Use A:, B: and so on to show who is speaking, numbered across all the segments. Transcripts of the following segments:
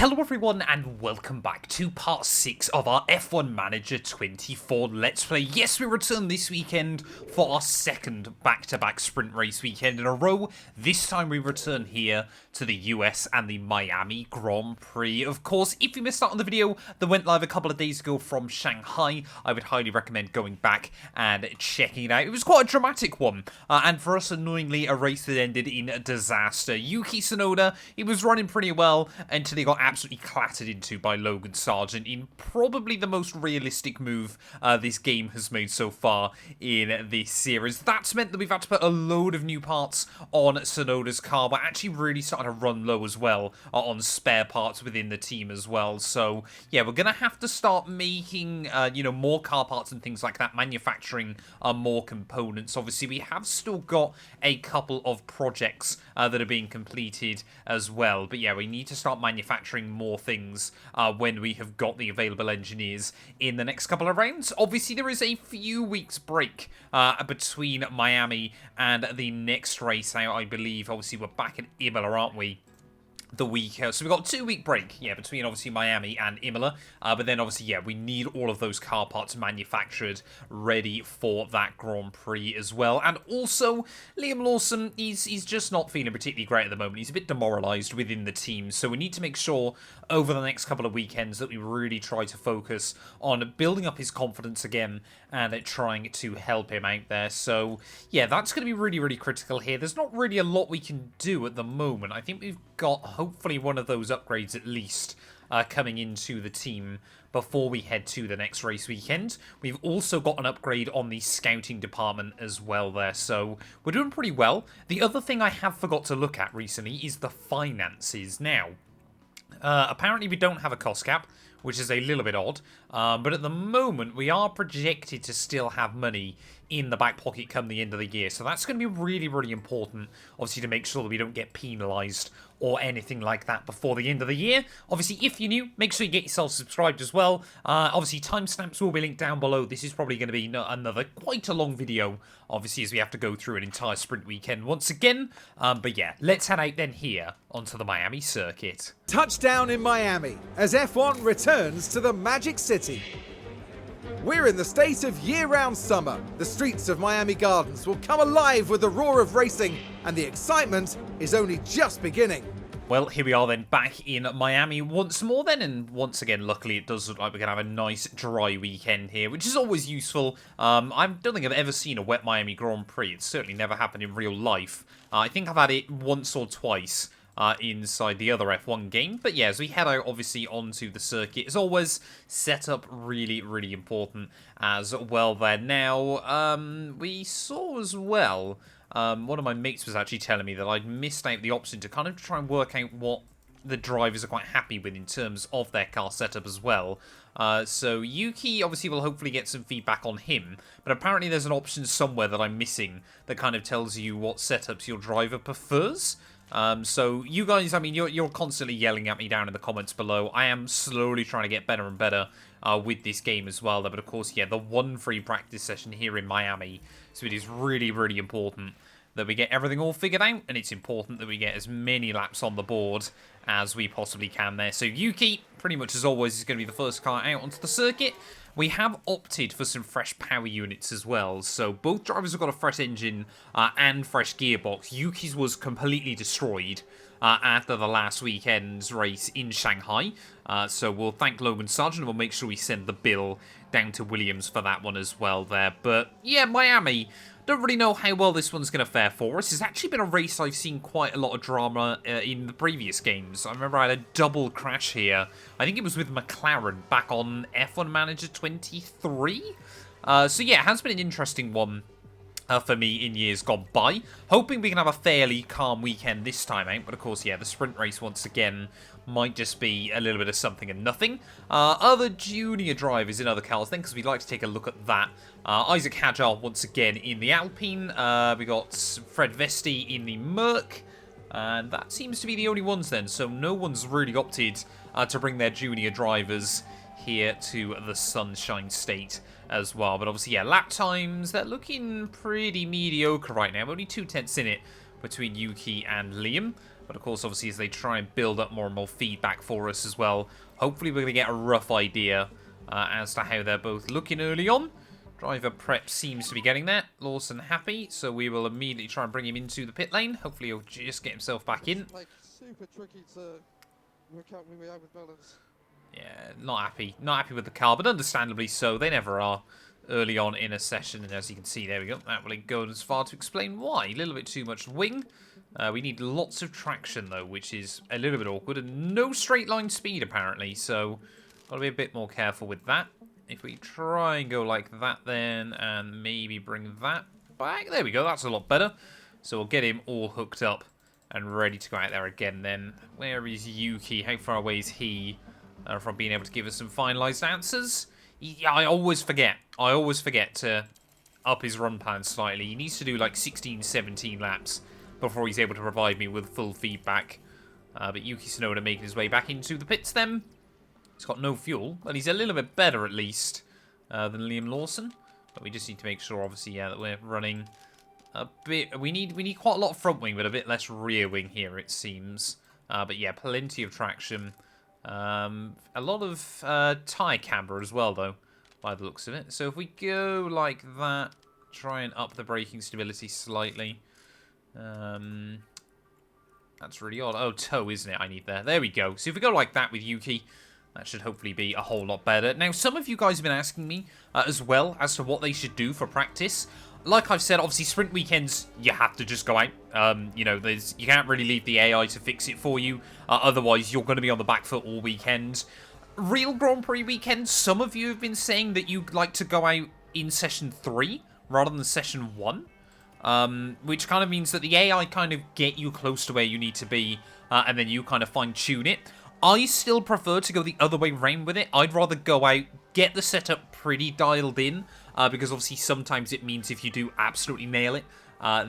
A: Hello everyone and welcome back to part 6 of our F1 Manager 24 Let's Play. Yes, we return this weekend for our second back-to-back sprint race weekend in a row. This time we return here to the US and the Miami Grand Prix. Of course, if you missed out on the video that went live a couple of days ago from Shanghai, I would highly recommend going back and checking it out. It was quite a dramatic one, and for us, annoyingly, a race that ended in a disaster. Yuki Tsunoda, he was running pretty well until he got absolutely clattered into by Logan Sargent in probably the most realistic move this game has made so far in this series. That's meant that we've had to put a load of new parts on Tsunoda's car, but actually really starting to run low as well on spare parts within the team as well. So yeah, we're going to have to start making more car parts and things like that, manufacturing more components. Obviously, we have still got a couple of projects that are being completed as well, but yeah, we need to start manufacturing more things when we have got the available engineers in the next couple of rounds. Obviously, there is a few weeks break between Miami and the next race out, I believe. Obviously, we're back in Imola, aren't we? The week, so we've got a 2-week break, yeah, between obviously Miami and Imola, but then obviously, yeah, we need all of those car parts manufactured, ready for that Grand Prix as well. And also, Liam Lawson, he's just not feeling particularly great at the moment. He's a bit demoralised within the team, so we need to make sure over the next couple of weekends that we really try to focus on building up his confidence again and trying to help him out there. So, yeah, that's going to be really, really critical here. There's not really a lot we can do at the moment. I think we've got hopefully one of those upgrades at least coming into the team before we head to the next race weekend. We've also got an upgrade on the scouting department as well there, so we're doing pretty well. The other thing I have forgot to look at recently is the finances. Now, apparently we don't have a cost cap, which is a little bit odd, but at the moment we are projected to still have money in the back pocket come the end of the year. So that's going to be really, really important, obviously, to make sure that we don't get penalised or anything like that before the end of the year. Obviously, if you're new, make sure you get yourself subscribed as well. Obviously, timestamps will be linked down below. This is probably going to be another quite a long video, obviously, as we have to go through an entire sprint weekend once again. But yeah, let's head out then here onto the Miami circuit.
B: Touchdown in Miami as F1 returns to the Magic City. We're in the state of year-round summer. The streets of Miami Gardens will come alive with the roar of racing, and the excitement is only just beginning.
A: Well, here we are then, back in Miami once more then, and once again, luckily, it does look like we're going to have a nice dry weekend here, which is always useful. I don't think I've ever seen a wet Miami Grand Prix. It's certainly never happened in real life. I think I've had it once or twice inside the other F1 game. But yeah, as we head out obviously onto the circuit, as always, setup really, really important as well there. Now, we saw as well, one of my mates was actually telling me that I'd missed out the option to kind of try and work out what the drivers are quite happy with in terms of their car setup as well. So Yuki obviously will hopefully get some feedback on him, but apparently there's an option somewhere that I'm missing that kind of tells you what setups your driver prefers. So you guys, I mean, you're constantly yelling at me down in the comments below. I am slowly trying to get better and better with this game as well. But of course, yeah, the one free practice session here in Miami. So it is really, really important that we get everything all figured out. And it's important that we get as many laps on the board as we possibly can there. So Yuki, pretty much as always, is going to be the first car out onto the circuit. We have opted for some fresh power units as well, so both drivers have got a fresh engine and fresh gearbox. Yuki's was completely destroyed after the last weekend's race in Shanghai, so we'll thank Logan Sargent and we'll make sure we send the bill down to Williams for that one as well there. But yeah, Miami, don't really know how well this one's going to fare for us. It's actually been a race I've seen quite a lot of drama in the previous games. I remember I had a double crash here. I think it was with McLaren back on F1 Manager 23. So yeah, it has been an interesting one for me in years gone by. Hoping we can have a fairly calm weekend this time out. But of course, yeah, the sprint race once again might just be a little bit of something and nothing. Other junior drivers in other cars then, because we'd like to take a look at that. Isaac Hadjar once again in the Alpine. We got Fred Vesti in the Merc. And that seems to be the only ones then. So no one's really opted to bring their junior drivers here to the Sunshine State as well. But obviously, yeah, lap times, they're looking pretty mediocre right now. Only 2 tenths in it between Yuki and Liam. But of course, obviously, as they try and build up more and more feedback for us as well, hopefully we're going to get a rough idea as to how they're both looking early on. Driver prep seems to be getting there. Lawson happy, so we will immediately try and bring him into the pit lane. Hopefully he'll just get himself back in.
C: Like, super tricky to work out when we are with balance.
A: Yeah, not happy. Not happy with the car, but understandably so. They never are early on in a session. And as you can see, there we go. That will go as far to explain why. A little bit too much wing. We need lots of traction, though, which is a little bit awkward. And no straight line speed, apparently. So, got to be a bit more careful with that. If we try and go like that then, and maybe bring that back. There we go. That's a lot better. So, we'll get him all hooked up and ready to go out there again then. Where is Yuki? How far away is he from being able to give us some finalised answers? Yeah, I always forget to up his run plan slightly. He needs to do like 16, 17 laps before he's able to provide me with full feedback. But Yuki Tsunoda making his way back into the pits then. He's got no fuel, but he's a little bit better at least than Liam Lawson. But we just need to make sure, obviously, yeah, that we're running a bit. We need quite a lot of front wing, but a bit less rear wing here, it seems. But yeah, plenty of traction. A lot of tyre camber as well, though, by the looks of it. So if we go like that, try and up the braking stability slightly. That's really odd. Oh, toe, isn't it? I need there. There we go. So if we go like that with Yuki, that should hopefully be a whole lot better. Now, some of you guys have been asking me as well as to what they should do for practice. Like I've said, obviously, sprint weekends, you have to just go out. You know, you can't really leave the AI to fix it for you. Otherwise, you're going to be on the back foot all weekend. Real Grand Prix weekends, some of you have been saying that you'd like to go out in Session 3 rather than Session 1. Which kind of means that the AI kind of get you close to where you need to be, and then you kind of fine-tune it. I still prefer to go the other way around with it. I'd rather go out, get the setup pretty dialed in, because obviously sometimes it means if you do absolutely nail it,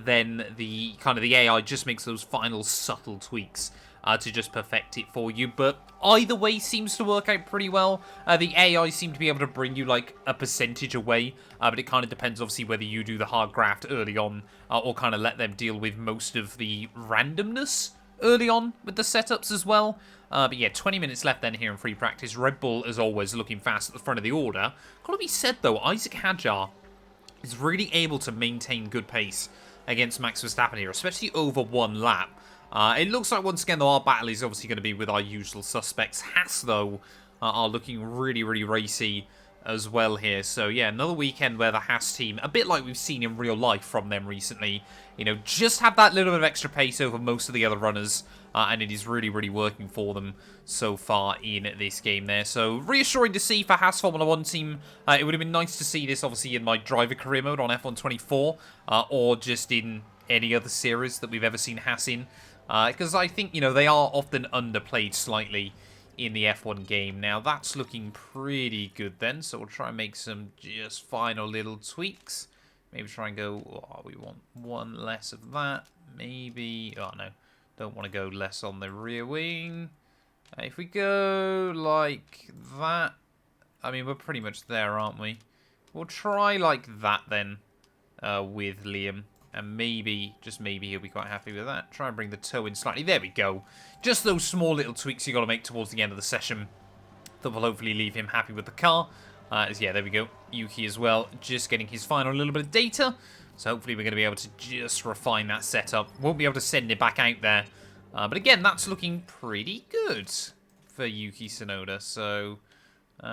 A: then the AI just makes those final subtle tweaks to just perfect it for you. But either way seems to work out pretty well. The AI seem to be able to bring you like a percentage away, but it kind of depends obviously whether you do the hard graft early on or kind of let them deal with most of the randomness early on with the setups as well. But yeah, 20 minutes left then here in free practice. Red Bull, as always, looking fast at the front of the order. Got to be said, though, Isaac Hadjar is really able to maintain good pace against Max Verstappen here, especially over one lap. It looks like, once again, though, our battle is obviously going to be with our usual suspects. Haas, though, are looking really, really racy as well here. So, yeah, another weekend where the Haas team, a bit like we've seen in real life from them recently, you know, just have that little bit of extra pace over most of the other runners. And it is really, really working for them so far in this game there. So, reassuring to see for Haas Formula 1 team. It would have been nice to see this, obviously, in my driver career mode on F1 24. Or just in any other series that we've ever seen Haas in. Because I think, you know, they are often underplayed slightly in the F1 game. Now, that's looking pretty good then. So, we'll try and make some just final little tweaks. Maybe try and go, oh, we want one less of that. Maybe, oh no. Don't want to go less on the rear wing. If we go like that, I mean, we're pretty much there, aren't we? We'll try like that then with Liam. And maybe, just maybe, he'll be quite happy with that. Try and bring the toe in slightly. There we go. Just those small little tweaks you got to make towards the end of the session that will hopefully leave him happy with the car. Yeah, there we go. Yuki as well, just getting his final little bit of data. So hopefully we're going to be able to just refine that setup. Won't be able to send it back out there. But again, that's looking pretty good for Yuki Tsunoda. So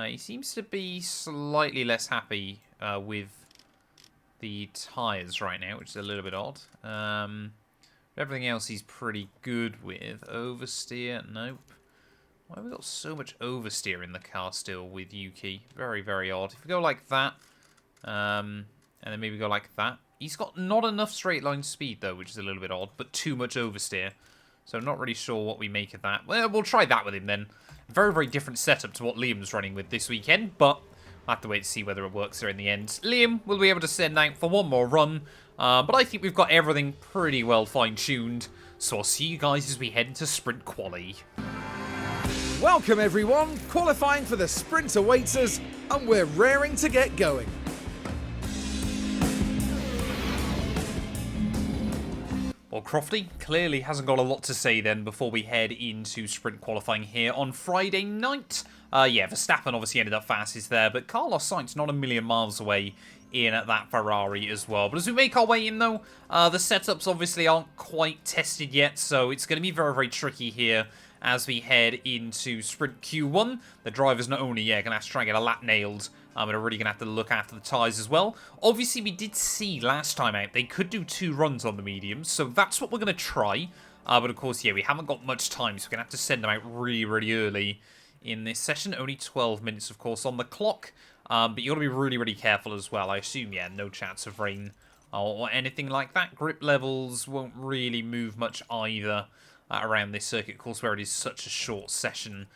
A: he seems to be slightly less happy with the tyres right now, which is a little bit odd. Everything else he's pretty good with. Oversteer, nope. Why have we got so much oversteer in the car still with Yuki? Very, very odd. If we go like that, and then maybe go like that. He's got not enough straight line speed, though, which is a little bit odd, but too much oversteer. So I'm not really sure what we make of that. Well, we'll try that with him then. Very, very different setup to what Liam's running with this weekend, but I'll have to wait to see whether it works there in the end. Liam will be able to send out for one more run, but I think we've got everything pretty well fine-tuned. So I'll see you guys as we head into Sprint Quali.
B: Welcome everyone, qualifying for the sprint awaits us, and we're raring to get going.
A: Well, Well, Crofty clearly hasn't got a lot to say then before we head into sprint qualifying here on Friday night. Yeah, Verstappen obviously ended up fastest there, but Carlos Sainz not a million miles away in at that Ferrari as well. But as we make our way in though, the setups obviously aren't quite tested yet, so it's going to be very, very tricky here as we head into sprint Q1. The drivers not only, going to have to try and get a lap nailed, and are really going to have to look after the tyres as well. Obviously, we did see last time out, they could do 2 runs on the mediums, so that's what we're going to try. But of course, yeah, we haven't got much time, so we're going to have to send them out really, really early in this session. Only 12 minutes, of course, on the clock. But you got to be really, really careful as well. I assume, yeah, no chance of rain or anything like that. Grip levels won't really move much either around this circuit, of course, where it is such a short session.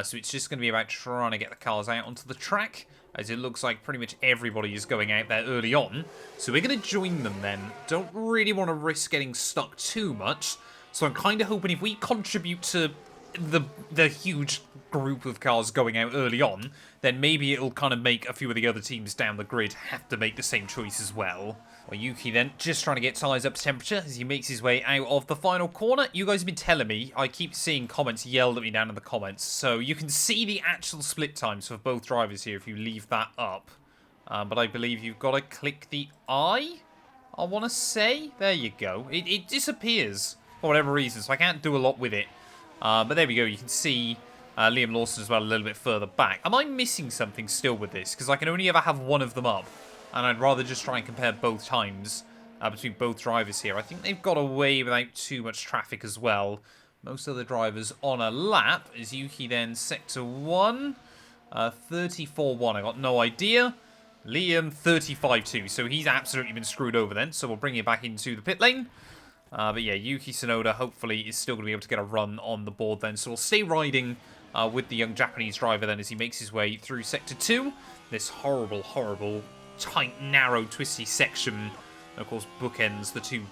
A: So it's just going to be about trying to get the cars out onto the track, as it looks like pretty much everybody is going out there early on. So we're going to join them then. Don't really want to risk getting stuck too much. So I'm kind of hoping if we contribute to the huge group of cars going out early on, then maybe it'll kind of make a few of the other teams down the grid have to make the same choice as well. Well, Yuki then just trying to get tyres up to temperature as he makes his way out of the final corner. You guys have been telling me, I keep seeing comments yelled at me down in the comments, so you can see the actual split times for both drivers here if you leave that up. But I believe you've got to click the I want to say. There you go. It disappears for whatever reason, so I can't do a lot with it. But there we go. You can see Liam Lawson as well a little bit further back. Am I missing something still with this? Because I can only ever have one of them up. And I'd rather just try and compare both times between both drivers here. I think they've got away without too much traffic as well. Most of the drivers on a lap. Is Yuki then sector 1? 34-1. I got no idea. Liam 35-2. So he's absolutely been screwed over then. So we'll bring it back into the pit lane. But yeah, Yuki Tsunoda hopefully is still going to be able to get a run on the board then. So we'll stay riding with the young Japanese driver then as he makes his way through sector 2. This horrible, horrible, tight, narrow, twisty section. And of course, bookends the 2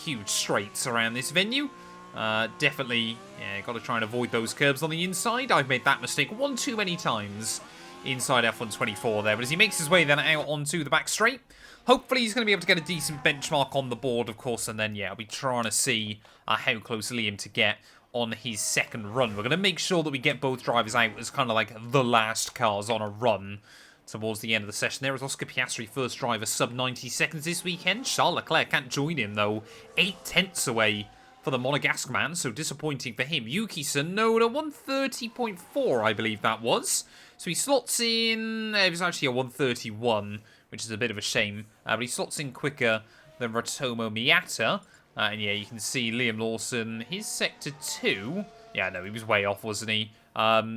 A: huge straights around this venue. Definitely, yeah, got to try and avoid those curbs on the inside. I've made that mistake one too many times inside F124 there. But as he makes his way then out onto the back straight, hopefully he's going to be able to get a decent benchmark on the board, of course. And then, yeah, I'll be trying to see how close Liam to get on his second run. We're going to make sure that we get both drivers out as kind of like the last cars on a run towards the end of the session. There is Oscar Piastri, first driver, sub 90 seconds this weekend. Charles Leclerc can't join him, though. 8 tenths away for the Monegasque man, so disappointing for him. Yuki Tsunoda, 130.4, I believe that was. So he slots in... It was actually a 131, which is a bit of a shame. But he slots in quicker than Ratomo Miata. And yeah, you can see Liam Lawson, his sector 2. Yeah, no, he was way off, wasn't he?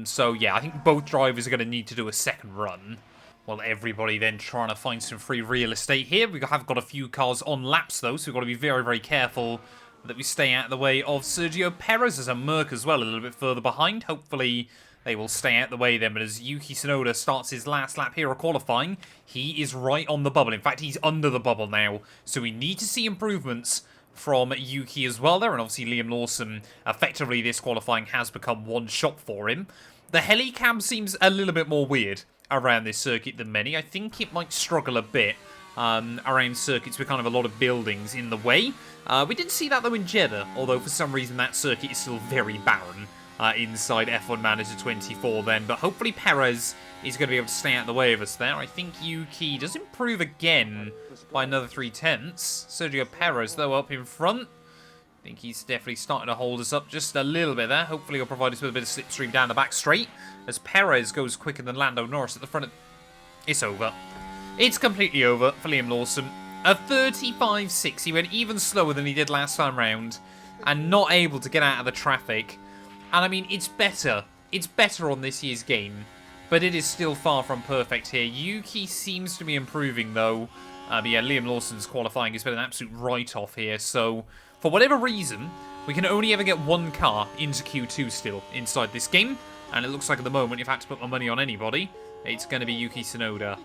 A: So yeah, I think both drivers are going to need to do a second run. Well, everybody then trying to find some free real estate here. We have got a few cars on laps, though, so we've got to be very, very careful that we stay out of the way of Sergio Perez. There's a Merc as well, a little bit further behind. Hopefully, they will stay out of the way then. But as Yuki Tsunoda starts his last lap here of qualifying, he is right on the bubble. In fact, he's under the bubble now. So we need to see improvements from Yuki as well there. And obviously, Liam Lawson, effectively, this qualifying has become one shot for him. The helicam seems a little bit more weird around this circuit than many. I think it might struggle a bit around circuits with kind of a lot of buildings in the way. We didn't see that though in Jeddah, although for some reason that circuit is still very barren inside F1 Manager 24 then. But hopefully Perez is going to be able to stay out of the way of us there. I think Yuki does improve again by another 3 tenths. Sergio Perez though up in front. I think he's definitely starting to hold us up just a little bit there. Hopefully he'll provide us with a bit of slipstream down the back straight. As Perez goes quicker than Lando Norris at the front of... It's over. It's completely over for Liam Lawson. A 35.6. He went even slower than he did last time round. And not able to get out of the traffic. And I mean, it's better. It's better on this year's game. But it is still far from perfect here. Yuki seems to be improving though. But yeah, Liam Lawson's qualifying has been an absolute write-off here. So... for whatever reason, we can only ever get one car into Q2 still inside this game. And it looks like at the moment, if I had to put my money on anybody, it's going to be Yuki Tsunoda.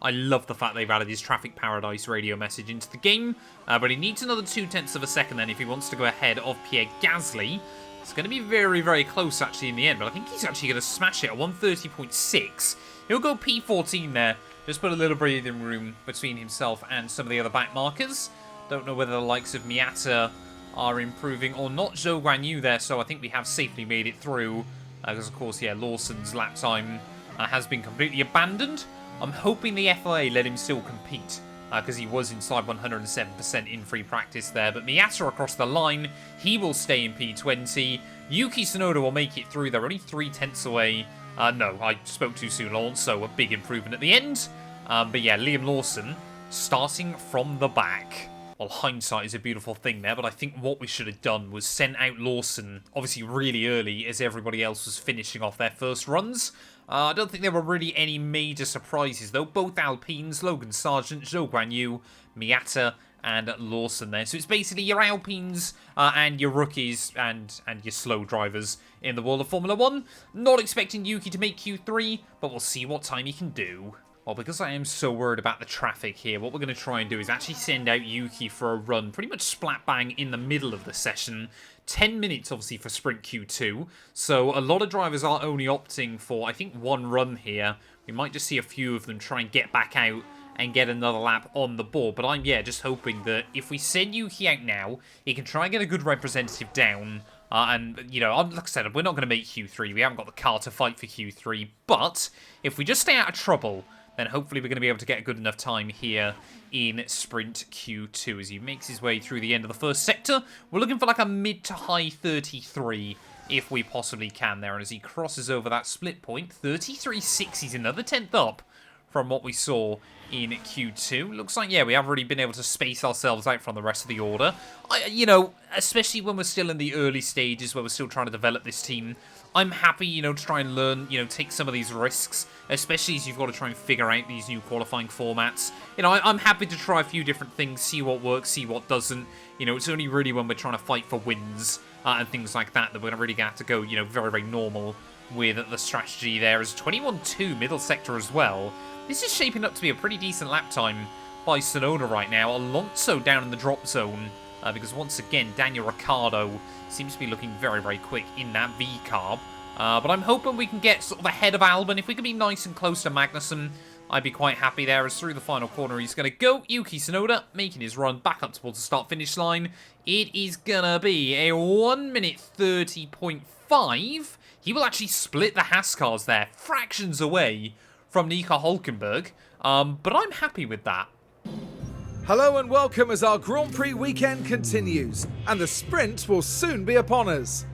A: I love the fact they've added his Traffic Paradise radio message into the game. But he needs another 2 tenths of a second then if he wants to go ahead of Pierre Gasly. It's going to be very, very close actually in the end. But I think he's actually going to smash it at 130.6. He'll go P14 there. Just put a little breathing room between himself and some of the other back markers. Don't know whether the likes of Miata are improving or not. Zhou Guanyu there, so I think we have safely made it through. Because, of course, yeah, Lawson's lap time has been completely abandoned. I'm hoping the FIA let him still compete, because he was inside 107% in free practice there. But Miata across the line, he will stay in P20. Yuki Tsunoda will make it through. They're only 3/10 away. No, I spoke too soon. Also, a big improvement at the end. But yeah, Liam Lawson starting from the back. Well, hindsight is a beautiful thing there, but I think what we should have done was sent out Lawson, obviously really early, as everybody else was finishing off their first runs. I don't think there were really any major surprises, though. Both Alpines, Logan Sargent, Zhou Guanyu, Miata, and Lawson there. So it's basically your Alpines and your rookies and your slow drivers in the world of Formula 1. Not expecting Yuki to make Q3, but we'll see what time he can do. Well, because I am so worried about the traffic here, what we're going to try and do is actually send out Yuki for a run pretty much splat bang in the middle of the session. 10 minutes, obviously, for Sprint Q2. So a lot of drivers are only opting for, I think, one run here. We might just see a few of them try and get back out and get another lap on the board. But I'm, yeah, just hoping that if we send Yuki out now, he can try and get a good representative down. And, you know, like I said, we're not going to make Q3. We haven't got the car to fight for Q3. But if we just stay out of trouble, then hopefully we're going to be able to get a good enough time here in Sprint Q2 as he makes his way through the end of the first sector. We're looking for like a mid to high 33 if we possibly can there. And as he crosses over that split point, 33.6, he's another 10th up from what we saw in Q2. Looks like, yeah, we have already been able to space ourselves out from the rest of the order. You know, especially when we're still in the early stages where we're still trying to develop this team, I'm happy, you know, to try and learn, you know, take some of these risks, especially as you've got to try and figure out these new qualifying formats. You know, I'm happy to try a few different things, see what works, see what doesn't. You know, it's only really when we're trying to fight for wins and things like that that we're really going to have to go, you know, very, very normal with the strategy there. As 21.2 middle sector as well. This is shaping up to be a pretty decent lap time by Tsunoda right now. Alonso down in the drop zone because once again, Daniel Ricciardo seems to be looking very, very quick in that V-carb. But I'm hoping we can get sort of ahead of Albon. If we can be nice and close to Magnussen, I'd be quite happy there. As through the final corner, he's going to go. Yuki Tsunoda making his run back up towards the start-finish line. It is going to be a 1 minute 30.5. He will actually split the Haas cars there, fractions away from Nico Hülkenberg. But I'm happy with that.
B: Hello and welcome as our Grand Prix weekend continues, and the sprint will soon be upon us.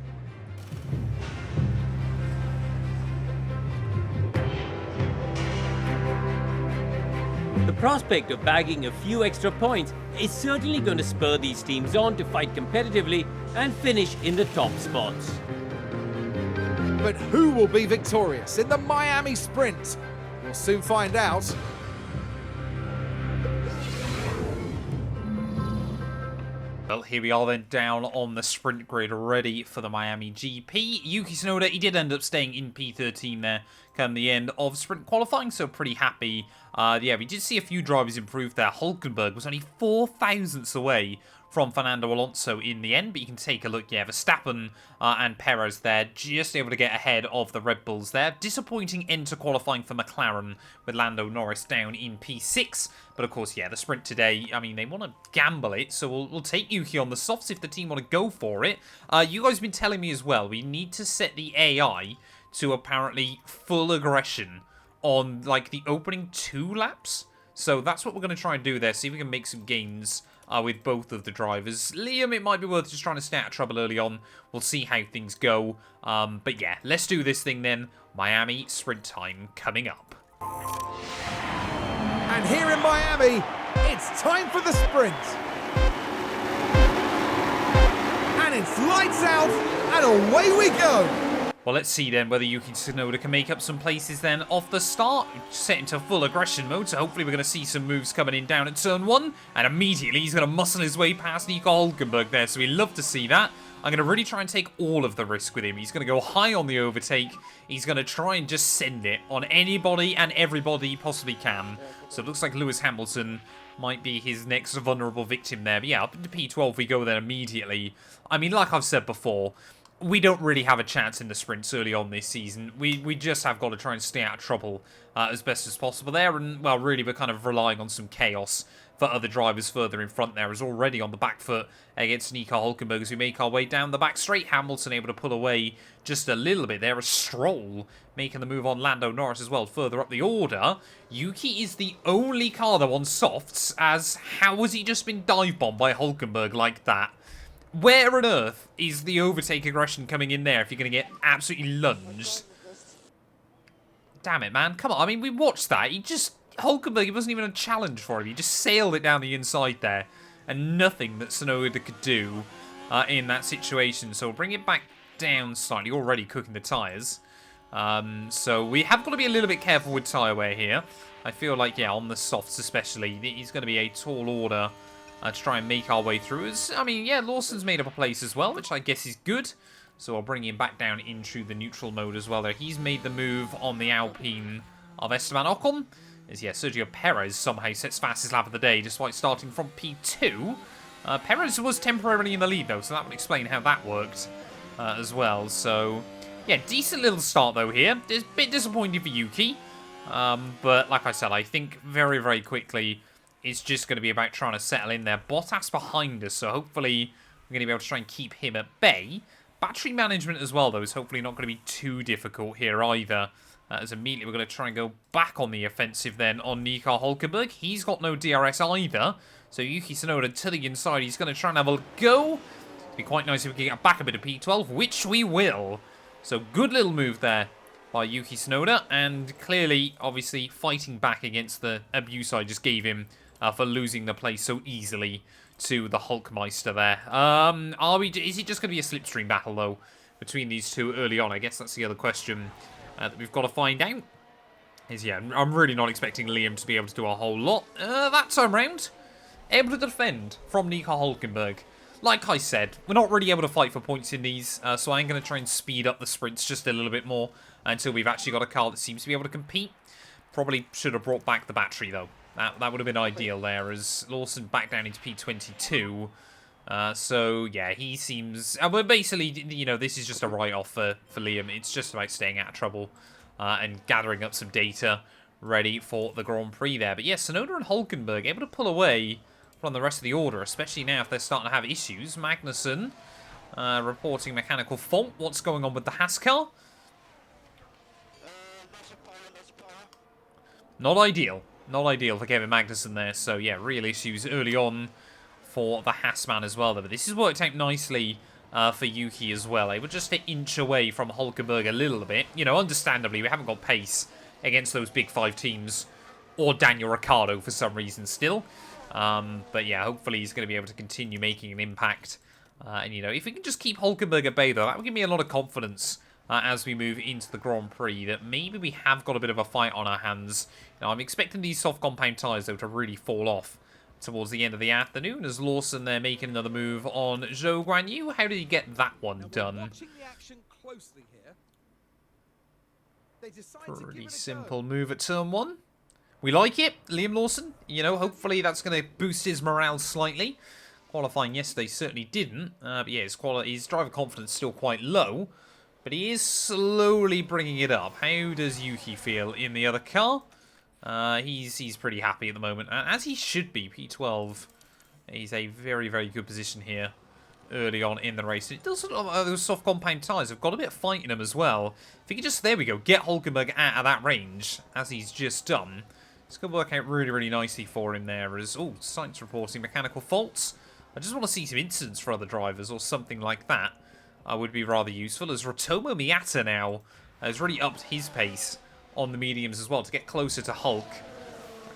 D: The prospect of bagging a few extra points is certainly going to spur these teams on to fight competitively and finish in the top spots.
B: But who will be victorious in the Miami Sprint? We'll soon find out.
A: Well, here we are then down on the sprint grid ready for the Miami GP. Yuki Tsunoda, he did end up staying in P13 there come the end of sprint qualifying, so pretty happy. Yeah, we did see a few drivers improve there. Hülkenberg was only 4 thousandths away from Fernando Alonso in the end, but you can take a look, yeah, Verstappen and Perez there, just able to get ahead of the Red Bulls there. Disappointing end to qualifying for McLaren with Lando Norris down in P6, but of course, yeah, the sprint today, I mean, they want to gamble it, so we'll take Yuki on the softs if the team want to go for it. You guys have been telling me as well, we need to set the AI to apparently full aggression on, like, the opening 2 laps. So that's what we're going to try and do there, see if we can make some gains with both of the drivers. Liam, it might be worth just trying to stay out of trouble early on. We'll see how things go. But yeah, let's do this thing then. Miami sprint time coming up.
B: And here in Miami, it's time for the sprint. And it's lights out, and away we go.
A: Well, let's see then whether Yuki Tsunoda can make up some places then off the start. Set into full aggression mode, so hopefully we're going to see some moves coming in down at turn 1. And immediately he's going to muscle his way past Nico Hülkenberg there, so we love to see that. I'm going to really try and take all of the risk with him. He's going to go high on the overtake. He's going to try and just send it on anybody and everybody he possibly can. So it looks like Lewis Hamilton might be his next vulnerable victim there. But yeah, up into P12 we go then immediately. I mean, like I've said before, we don't really have a chance in the sprints early on this season. We just have got to try and stay out of trouble as best as possible there. And, well, really, we're kind of relying on some chaos for other drivers further in front there, is already on the back foot against Nico Hulkenberg as we make our way down the back straight. Hamilton able to pull away just a little bit there. A Stroll making the move on Lando Norris as well further up the order. Yuki is the only car though on softs, as how has he just been dive bombed by Hulkenberg like that? Where on earth is the overtake aggression coming in there if you're going to get absolutely lunged? Damn it, man. Come on. I mean, we watched that. Hulkenberg, it wasn't even a challenge for him. He just sailed it down the inside there. And nothing that Tsunoda could do in that situation. So we'll bring it back down slightly. Already cooking the tyres. So we have got to be a little bit careful with tyre wear here. I feel like, yeah, on the softs especially, it's going to be a tall order to try and make our way through. I mean, yeah, Lawson's made up a place as well, which I guess is good. So I'll bring him back down into the neutral mode as well there. He's made the move on the Alpine of Esteban Ocon. As, yeah, Sergio Perez somehow sets fastest lap of the day despite starting from P2. Perez was temporarily in the lead, though, so that would explain how that worked as well. So, yeah, decent little start, though, here. It's a bit disappointing for Yuki. But, like I said, I think very, very quickly it's just going to be about trying to settle in there. Bottas behind us, so hopefully we're going to be able to try and keep him at bay. Battery management as well, though, is hopefully not going to be too difficult here either. As immediately we're going to try and go back on the offensive then on Nico Hulkenberg. He's got no DRS either. So Yuki Tsunoda to the inside. He's going to try and have a go. It'd be quite nice if we can get back a bit of P12, which we will. So good little move there by Yuki Tsunoda. And clearly, obviously, fighting back against the abuse I just gave him for losing the place so easily to the Hulkmeister there. Is it just going to be a slipstream battle, though, between these two early on? I guess that's the other question that we've got to find out. Yeah, I'm really not expecting Liam to be able to do a whole lot. That time round, able to defend from Nico Hulkenberg. Like I said, we're not really able to fight for points in these, so I'm going to try and speed up the sprints just a little bit more until we've actually got a car that seems to be able to compete. Probably should have brought back the battery, though. That would have been ideal there, as Lawson back down into P22. So, yeah, he seems... well, basically, you know, this is just a write-off for Liam. It's just about staying out of trouble and gathering up some data ready for the Grand Prix there. But, yeah, Tsunoda and Hulkenberg able to pull away from the rest of the order, especially now if they're starting to have issues. Magnussen reporting mechanical fault. What's going on with the Haas car? Not ideal. Not ideal for Kevin Magnussen there. So, yeah, real issues early on for the Haas man as well, though. But this has worked out nicely for Yuki as well. Able just to inch away from Hulkenberg a little bit. You know, understandably, we haven't got pace against those big five teams or Daniel Ricciardo for some reason still. But yeah, hopefully he's going to be able to continue making an impact. And, you know, if we can just keep Hulkenberg at bay, though, that would give me a lot of confidence as we move into the Grand Prix, that maybe we have got a bit of a fight on our hands. Now, I'm expecting these soft compound tyres, though, to really fall off towards the end of the afternoon, as Lawson there making another move on Zhou Guanyu. How did he get that one done?
B: Watching the action closely here, they decide to
A: Pretty
B: give it a
A: simple
B: go.
A: move at turn one. We like it, Liam Lawson. You know, hopefully that's going to boost his morale slightly. Qualifying yesterday certainly didn't. But yeah, his driver confidence is still quite low. But he is slowly bringing it up. How does Yuki feel in the other car? He's pretty happy at the moment, as he should be. P12, he's a very, very good position here early on in the race. It does look like those soft compound tyres have got a bit of fight in them as well. If he could just, there we go, get Hulkenberg out of that range, as he's just done, it's going to work out really, really nicely for him there. As, oh, science reporting mechanical faults. I just want to see some incidents for other drivers or something like that. Would be rather useful, as Rotomo Miata now has really upped his pace on the mediums as well to get closer to Hulk.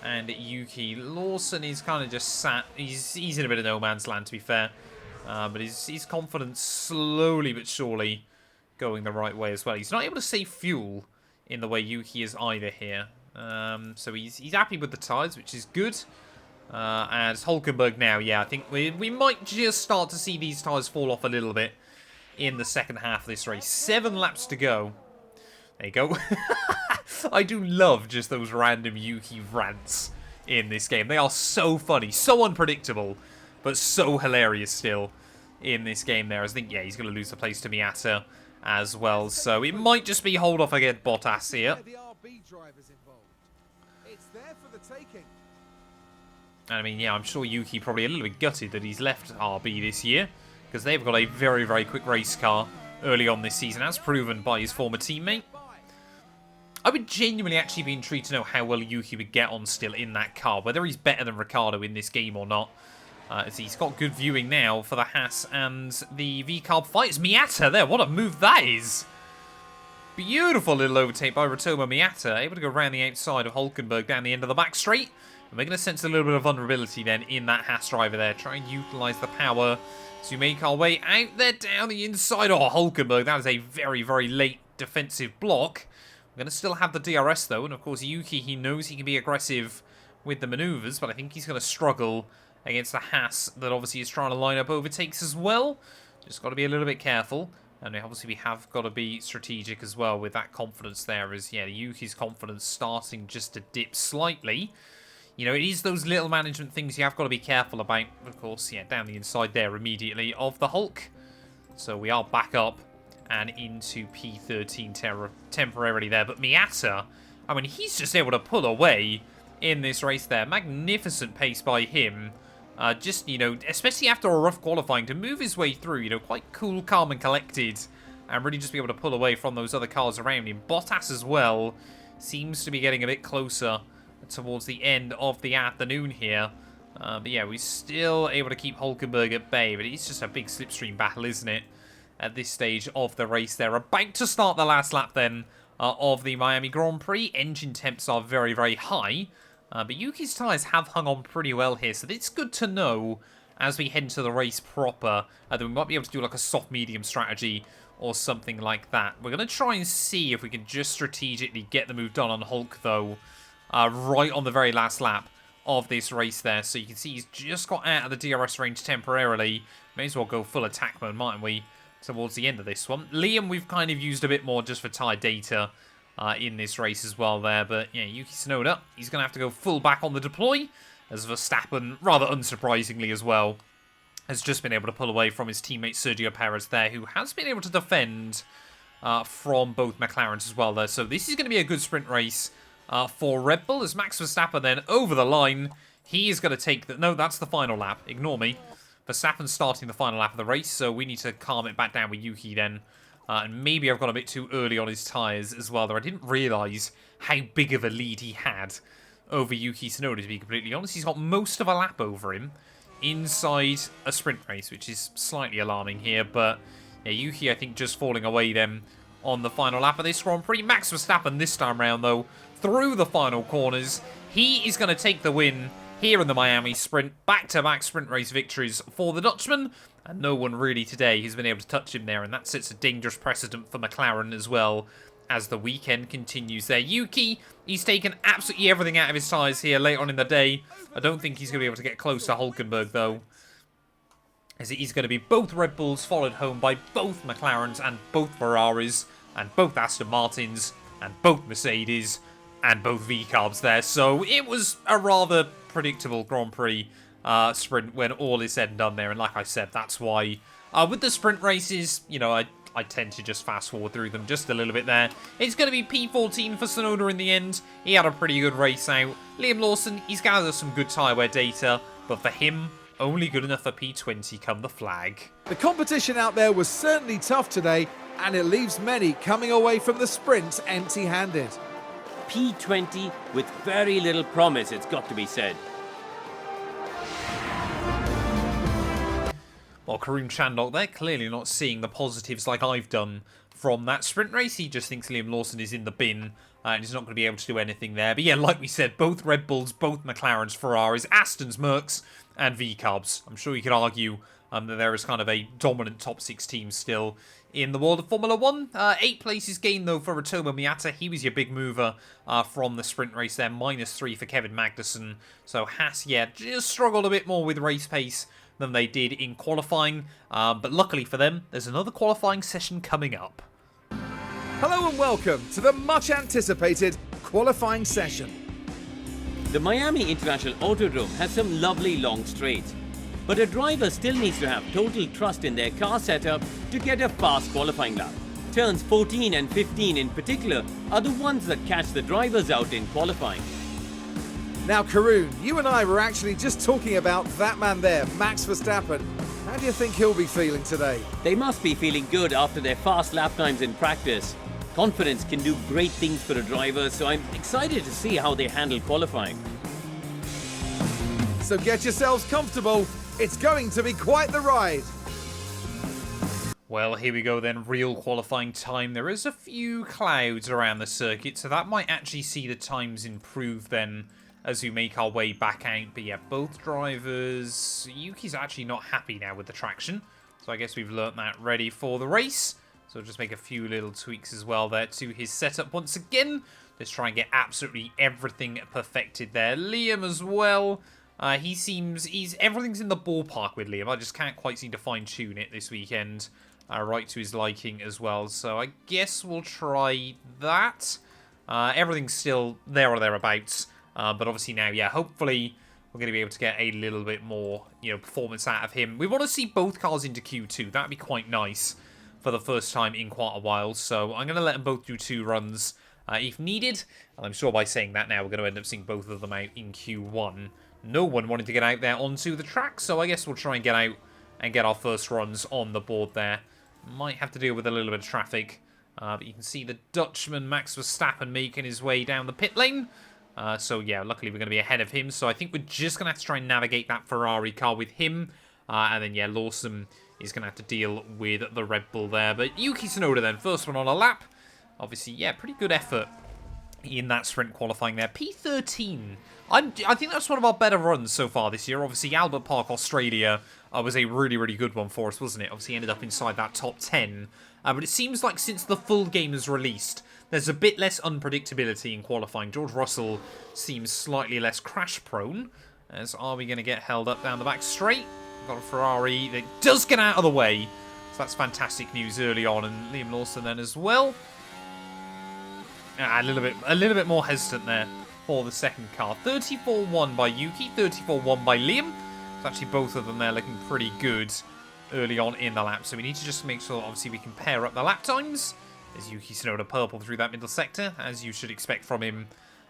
A: And Yuki Lawson is kind of just sat. He's in a bit of no man's land, to be fair. But his confidence slowly but surely going the right way as well. He's not able to save fuel in the way Yuki is either here. So he's happy with the tyres, which is good. As Hulkenberg now, yeah, I think we might just start to see these tyres fall off a little bit in the second half of this race. 7 laps to go. There you go. I do love just those random Yuki rants in this game. They are so funny, so unpredictable, but so hilarious still in this game there. I think, yeah, he's going to lose the place to Miata as well. So it might just be hold off against Bottas here.
B: The RB drivers involved. It's there for the taking.
A: I mean, yeah, I'm sure Yuki probably a little bit gutted that he's left RB this year, because they've got a very, very quick race car early on this season, as proven by his former teammate. I would genuinely actually be intrigued to know how well Yuki would get on still in that car, whether he's better than Ricciardo in this game or not. As he's got good viewing now for the Haas and the V-Carb fight. It's Miata there. What a move that is. Beautiful little overtake by Rotoma Miata. Able to go around the outside of Hulkenberg down the end of the back straight. And we're going to sense a little bit of vulnerability then in that Haas driver there. Try and utilise the power to make our way out there down the inside. Oh, Hulkenberg. That is a very, very late defensive block. We're going to still have the DRS though. And of course, Yuki, he knows he can be aggressive with the manoeuvres. But I think he's going to struggle against the Haas that obviously is trying to line up overtakes as well. Just got to be a little bit careful. And obviously we have got to be strategic as well with that confidence there. As, yeah, Yuki's confidence starting just to dip slightly. You know, it is those little management things you have got to be careful about. Of course, yeah, down the inside there immediately of the Hulk. So we are back up and into P13 temporarily there. But Miata, I mean, he's just able to pull away in this race there. Magnificent pace by him. Just, you know, especially after a rough qualifying, to move his way through, you know, quite cool, calm and collected. And really just be able to pull away from those other cars around him. Bottas as well seems to be getting a bit closer towards the end of the afternoon here. But yeah, we're still able to keep Hulkenberg at bay. But it's just a big slipstream battle, isn't it? At this stage of the race there. About to start the last lap then of the Miami Grand Prix. Engine temps are very, very high. But Yuki's tyres have hung on pretty well here, so it's good to know as we head into the race proper that we might be able to do like a soft-medium strategy or something like that. We're going to try and see if we can just strategically get the move done on Hulk, though, right on the very last lap of this race there. So you can see he's just got out of the DRS range temporarily. May as well go full attack mode, mightn't we, towards the end of this one. Liam, we've kind of used a bit more just for tyre data in this race as well there. But yeah, Yuki Tsunoda, he's going to have to go full back on the deploy, as Verstappen, rather unsurprisingly as well, has just been able to pull away from his teammate Sergio Perez there, who has been able to defend from both McLarens as well there. So this is going to be a good sprint race for Red Bull, as Max Verstappen then over the line. He is going to take the... No, that's the final lap. Ignore me. Verstappen starting the final lap of the race, so we need to calm it back down with Yuki then. And maybe I've gone a bit too early on his tyres as well, though I didn't realise how big of a lead he had over Yuki Tsunoda, to be completely honest. He's got most of a lap over him inside a sprint race, which is slightly alarming here. But yeah, Yuki, I think, just falling away then on the final lap of this Grand Prix. Max Verstappen this time round, though, through the final corners. He is going to take the win here in the Miami Sprint. Back-to-back sprint race victories for the Dutchman. And no one really today has been able to touch him there. And that sets a dangerous precedent for McLaren as well as the weekend continues there. Yuki, he's taken absolutely everything out of his tyres here late on in the day. I don't think he's going to be able to get close to Hulkenberg, though, as it is going to be both Red Bulls followed home by both McLarens and both Ferraris and both Aston Martins and both Mercedes and both V-Carbs there. So it was a rather predictable Grand Prix sprint when all is said and done there. And like I said, that's why with the sprint races, you know, I tend to just fast forward through them just a little bit there. It's going to be P14 for Tsunoda in the end. He had a pretty good race out. Liam Lawson, he's gathered some good tyre wear data, but for him, only good enough for P20 come the flag.
B: The competition out there was certainly tough today, and it leaves many coming away from the sprint empty-handed.
D: P20 with very little promise, it's got to be said.
A: Well, Karoom Chandok, they're clearly not seeing the positives like I've done from that sprint race. He just thinks Liam Lawson is in the bin and he's not going to be able to do anything there. But yeah, like we said, both Red Bulls, both McLarens, Ferraris, Astons, Mercs, and V-Carbs. I'm sure you could argue that there is kind of a dominant top 6 team still in the world of Formula 1. 8 places gained, though, for Rotoma Miata. He was your big mover from the sprint race there. -3 for Kevin Magnussen. So Haas, yeah, just struggled a bit more with race pace than they did in qualifying. But luckily for them, there's another qualifying session coming up.
B: Hello and welcome to the much anticipated qualifying session.
D: The Miami International Autodrome has some lovely long straights, but a driver still needs to have total trust in their car setup to get a fast qualifying lap. Turns 14 and 15 in particular are the ones that catch the drivers out in qualifying.
B: Now, Karoon, you and I were actually just talking about that man there, Max Verstappen. How do you think he'll be feeling today?
D: They must be feeling good after their fast lap times in practice. Confidence can do great things for a driver, so I'm excited to see how they handle qualifying.
B: So get yourselves comfortable. It's going to be quite the ride.
A: Well, here we go then, real qualifying time. There is a few clouds around the circuit, so that might actually see the times improve then as we make our way back out. But yeah, both drivers... Yuki's actually not happy now with the traction, so I guess we've learnt that ready for the race. So just make a few little tweaks as well there to his setup once again. Let's try and get absolutely everything perfected there. Liam as well. Everything's in the ballpark with Liam. I just can't quite seem to fine-tune it this weekend. Right to his liking as well. So I guess we'll try that. Everything's still there or thereabouts. But obviously now, yeah, hopefully we're going to be able to get a little bit more, performance out of him. We want to see both cars into Q2. That'd be quite nice for the first time in quite a while. So I'm going to let them both do 2 runs if needed. And I'm sure by saying that now, we're going to end up seeing both of them out in Q1. No one wanted to get out there onto the track, so I guess we'll try and get out and get our first runs on the board there. Might have to deal with a little bit of traffic, but you can see the Dutchman, Max Verstappen, making his way down the pit lane. So yeah, luckily we're going to be ahead of him, so I think we're just going to have to try and navigate that Ferrari car with him. And then, yeah, Lawson is going to have to deal with the Red Bull there. But Yuki Tsunoda then, first one on a lap. Obviously, yeah, pretty good effort in that sprint qualifying there. P13. I think that's one of our better runs so far this year. Obviously, Albert Park, Australia was a really, really good one for us, wasn't it? Obviously, ended up inside that top 10. But it seems like since the full game is released, there's a bit less unpredictability in qualifying. George Russell seems slightly less crash-prone. As are we going to get held up down the back straight? Got a Ferrari that does get out of the way. So that's fantastic news early on. And Liam Lawson then as well. A little bit more hesitant there for the second car. 34-1 by Yuki, 34-1 by Liam. It's actually both of them there looking pretty good early on in the lap. So we need to just make sure, obviously, we can pair up the lap times. As Yuki Tsunoda purple through that middle sector, as you should expect from him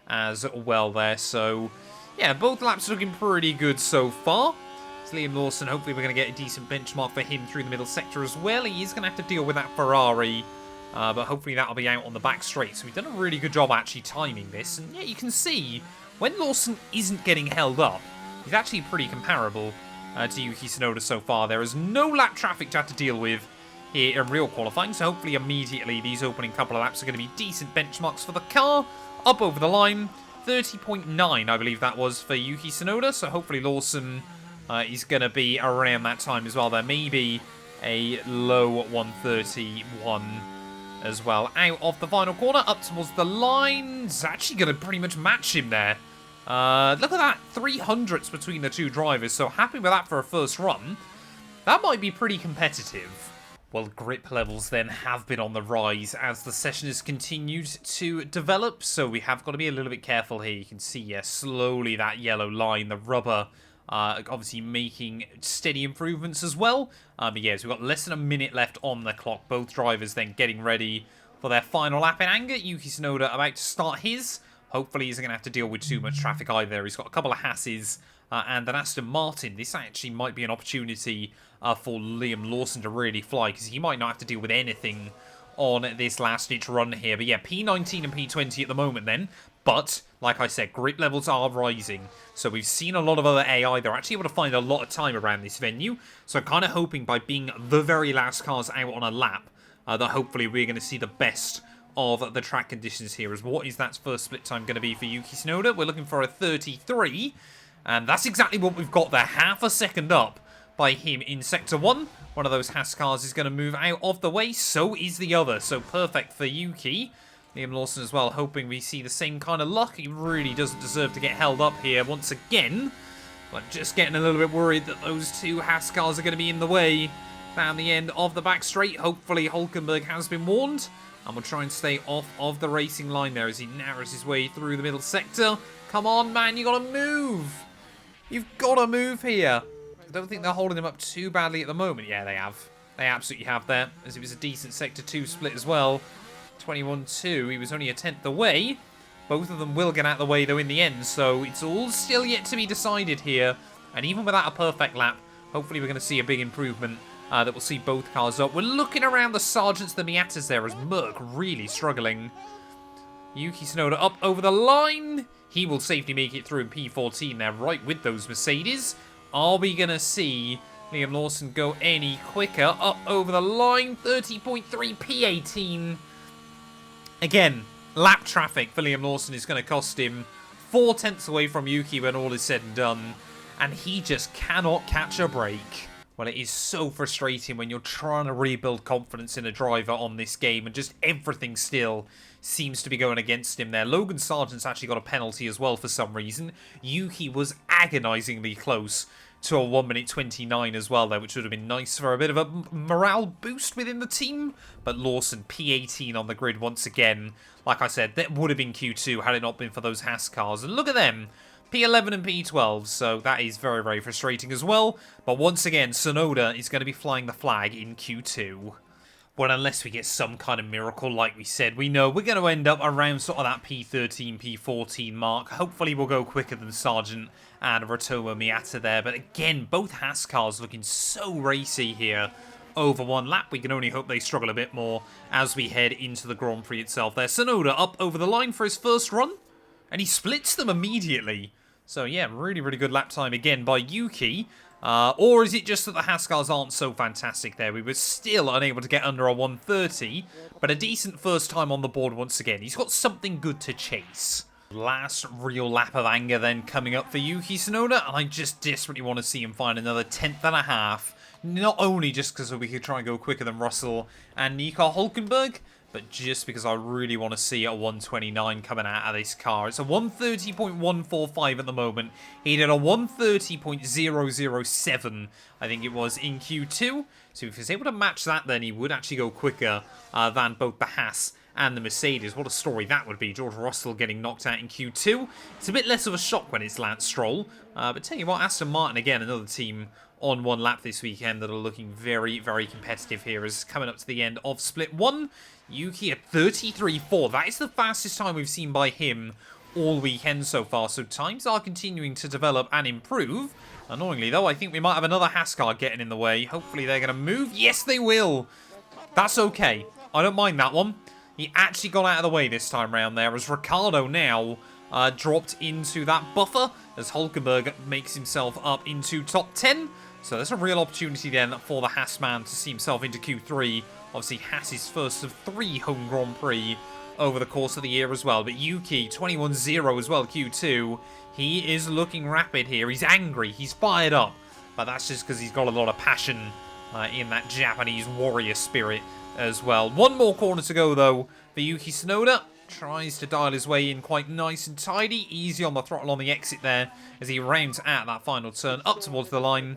A: as well there. So, yeah, both laps looking pretty good so far. It's Liam Lawson. Hopefully we're going to get a decent benchmark for him through the middle sector as well. He is going to have to deal with that Ferrari. But hopefully that'll be out on the back straight. So we've done a really good job actually timing this. And yeah, you can see when Lawson isn't getting held up, he's actually pretty comparable to Yuki Tsunoda so far. There is no lap traffic to have to deal with here in real qualifying. So hopefully immediately these opening couple of laps are going to be decent benchmarks for the car. Up over the line, 30.9 I believe that was for Yuki Tsunoda. So hopefully Lawson is going to be around that time as well. There may be a low 131 as well. Out of the final corner, up towards the line. It's actually going to pretty much match him there. Look at that, 300ths between the two drivers, so happy with that for a first run. That might be pretty competitive. Well, grip levels then have been on the rise as the session has continued to develop, so we have got to be a little bit careful here. You can see, yeah, slowly that yellow line, the rubber, obviously making steady improvements as well. But yeah, so we've got less than a minute left on the clock. Both drivers then getting ready for their final lap in anger. Yuki Tsunoda about to start his. Hopefully he isn't going to have to deal with too much traffic either. He's got a couple of Hasses and an Aston Martin. This actually might be an opportunity for Liam Lawson to really fly, because he might not have to deal with anything on this last-ditch run here. But yeah, P19 and P20 at the moment then. But, like I said, grip levels are rising. So we've seen a lot of other AI. They're actually able to find a lot of time around this venue. So I'm kind of hoping by being the very last cars out on a lap, that hopefully we're going to see the best of the track conditions here. As what is that first split time going to be for Yuki Tsunoda? We're looking for a 33. And that's exactly what we've got there. Half a second up by him in Sector 1. One of those Haas cars is going to move out of the way. So is the other. So perfect for Yuki. Liam Lawson as well, hoping we see the same kind of luck. He really doesn't deserve to get held up here once again. But just getting a little bit worried that those two Haas cars are going to be in the way down the end of the back straight. Hopefully Hulkenberg has been warned. And we'll try and stay off of the racing line there as he narrows his way through the middle sector. Come on, man, you got to move. You've got to move here. I don't think they're holding him up too badly at the moment. Yeah, they have. They absolutely have there, as it was a decent Sector 2 split as well. 21-2. He was only a tenth away. Both of them will get out of the way, though, in the end. So it's all still yet to be decided here. And even without a perfect lap, hopefully we're going to see a big improvement that will see both cars up. We're looking around the Sergeants, the Miatas there, as Merc really struggling. Yuki Tsunoda up over the line. He will safely make it through in P14 there, right with those Mercedes. Are we going to see Liam Lawson go any quicker? Up over the line, 30.3 P18. Again, lap traffic for Liam Lawson is going to cost him 4 tenths away from Yuki when all is said and done. And he just cannot catch a break. Well, it is so frustrating when you're trying to rebuild confidence in a driver on this game and just everything still seems to be going against him there. Logan Sargent's actually got a penalty as well for some reason. Yuki was agonizingly close to a 1 minute 29 as well there, which would have been nice for a bit of a morale boost within the team. But Lawson, P18 on the grid once again. Like I said, that would have been Q2 had it not been for those Haas cars. And look at them. P11 and P12, so that is very, very frustrating as well. But once again, Tsunoda is going to be flying the flag in Q2. Well, unless we get some kind of miracle, like we said, we know we're going to end up around sort of that P13, P14 mark. Hopefully we'll go quicker than Sargent and Rotoma Miata there. But again, both Haas cars looking so racy here. Over one lap, we can only hope they struggle a bit more as we head into the Grand Prix itself there. Tsunoda up over the line for his first run, and he splits them immediately. So yeah, really, really good lap time again by Yuki. Or is it just that the Haas cars aren't so fantastic there? We were still unable to get under a 130, but a decent first time on the board once again. He's got something good to chase. Last real lap of anger then coming up for Yuki Tsunoda, and I just desperately want to see him find another 10th and a half. Not only just because we could try and go quicker than Russell and Nico Hulkenberg, but just because I really want to see a 129 coming out of this car. It's a 130.145 at the moment. He did a 130.007, I think it was, in Q2. So if he's able to match that, then he would actually go quicker than both the Haas and the Mercedes. What a story that would be. George Russell getting knocked out in Q2. It's a bit less of a shock when it's Lance Stroll. But tell you what, Aston Martin, again, another team on one lap this weekend that are looking very, very competitive here as coming up to the end of Split 1. Yuki at 33.4. That is the fastest time we've seen by him all weekend so far. So times are continuing to develop and improve. Annoyingly, though, I think we might have another Haas car getting in the way. Hopefully they're going to move. Yes, they will. That's okay. I don't mind that one. He actually got out of the way this time round there as Ricciardo now dropped into that buffer as Hulkenberg makes himself up into top 10. So there's a real opportunity then for the Haas man to see himself into Q3. Obviously, Haas's first of 3 home Grand Prix over the course of the year as well. But Yuki, 21-0 as well, Q2. He is looking rapid here. He's angry. He's fired up. But that's just because he's got a lot of passion in that Japanese warrior spirit as well. One more corner to go, though, for Yuki Tsunoda. Tries to dial his way in quite nice and tidy. Easy on the throttle on the exit there as he rounds at that final turn up towards the line.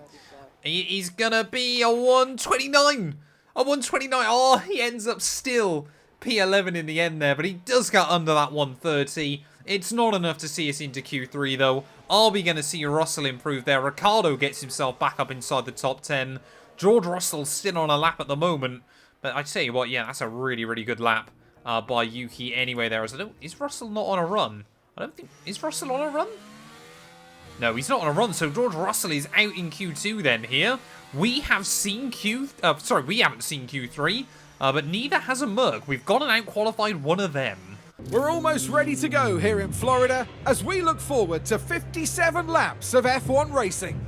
A: It is going to be a 129. A 129. Oh, he ends up still P11 in the end there, but he does get under that 130. It's not enough to see us into Q3, though. Are we going to see Russell improve there? Ricciardo gets himself back up inside the top 10. George Russell's still on a lap at the moment, but I tell you what, yeah, that's a really, really good lap by Yuki anyway there. Is Russell not on a run? I don't think... Is Russell on a run? No, he's not on a run, so George Russell is out in Q2 then here. We have seen we haven't seen Q3, but neither has a Merc. We've gone and out-qualified one of them.
B: We're almost ready to go here in Florida as we look forward to 57 laps of F1 racing.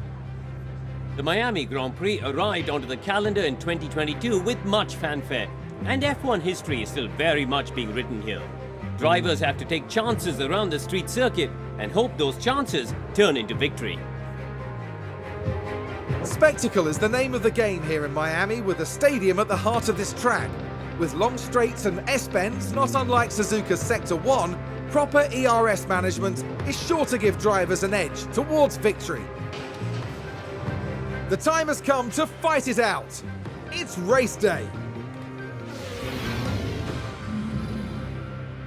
D: The Miami Grand Prix arrived onto the calendar in 2022 with much fanfare, and F1 history is still very much being written here. Drivers have to take chances around the street circuit and hope those chances turn into victory.
B: Spectacle is the name of the game here in Miami, with a stadium at the heart of this track. With long straights and S-bends, not unlike Suzuka's Sector 1, proper ERS management is sure to give drivers an edge towards victory. The time has come to fight it out. It's race day.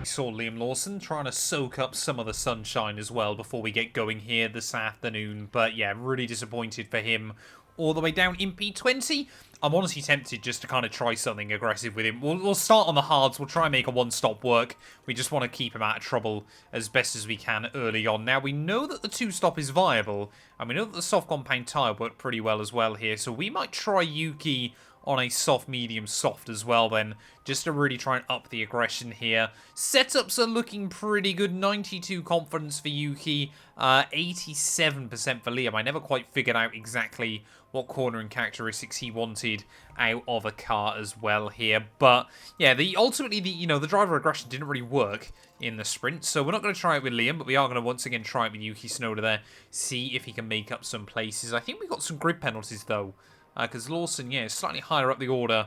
A: Saw Liam Lawson trying to soak up some of the sunshine as well before we get going here this afternoon. But yeah, really disappointed for him. all the way down in P20. I'm honestly tempted just to kind of try something aggressive with him. We'll start on the hards. We'll try and make a one-stop work. We just want to keep him out of trouble as best as we can early on. Now, we know that the two-stop is viable, and we know that the soft compound tire worked pretty well as well here, so we might try Yuki on a soft, medium, soft as well then, just to really try and up the aggression here. Setups are looking pretty good. 92 confidence for Yuki, 87% for Liam. I never quite figured out exactly what cornering characteristics he wanted out of a car as well here. But yeah, ultimately the driver aggression didn't really work in the sprint, so we're not going to try it with Liam, but we are going to once again try it with Yuki Tsunoda there, see if he can make up some places. I think we got some grid penalties though, because Lawson, yeah, is slightly higher up the order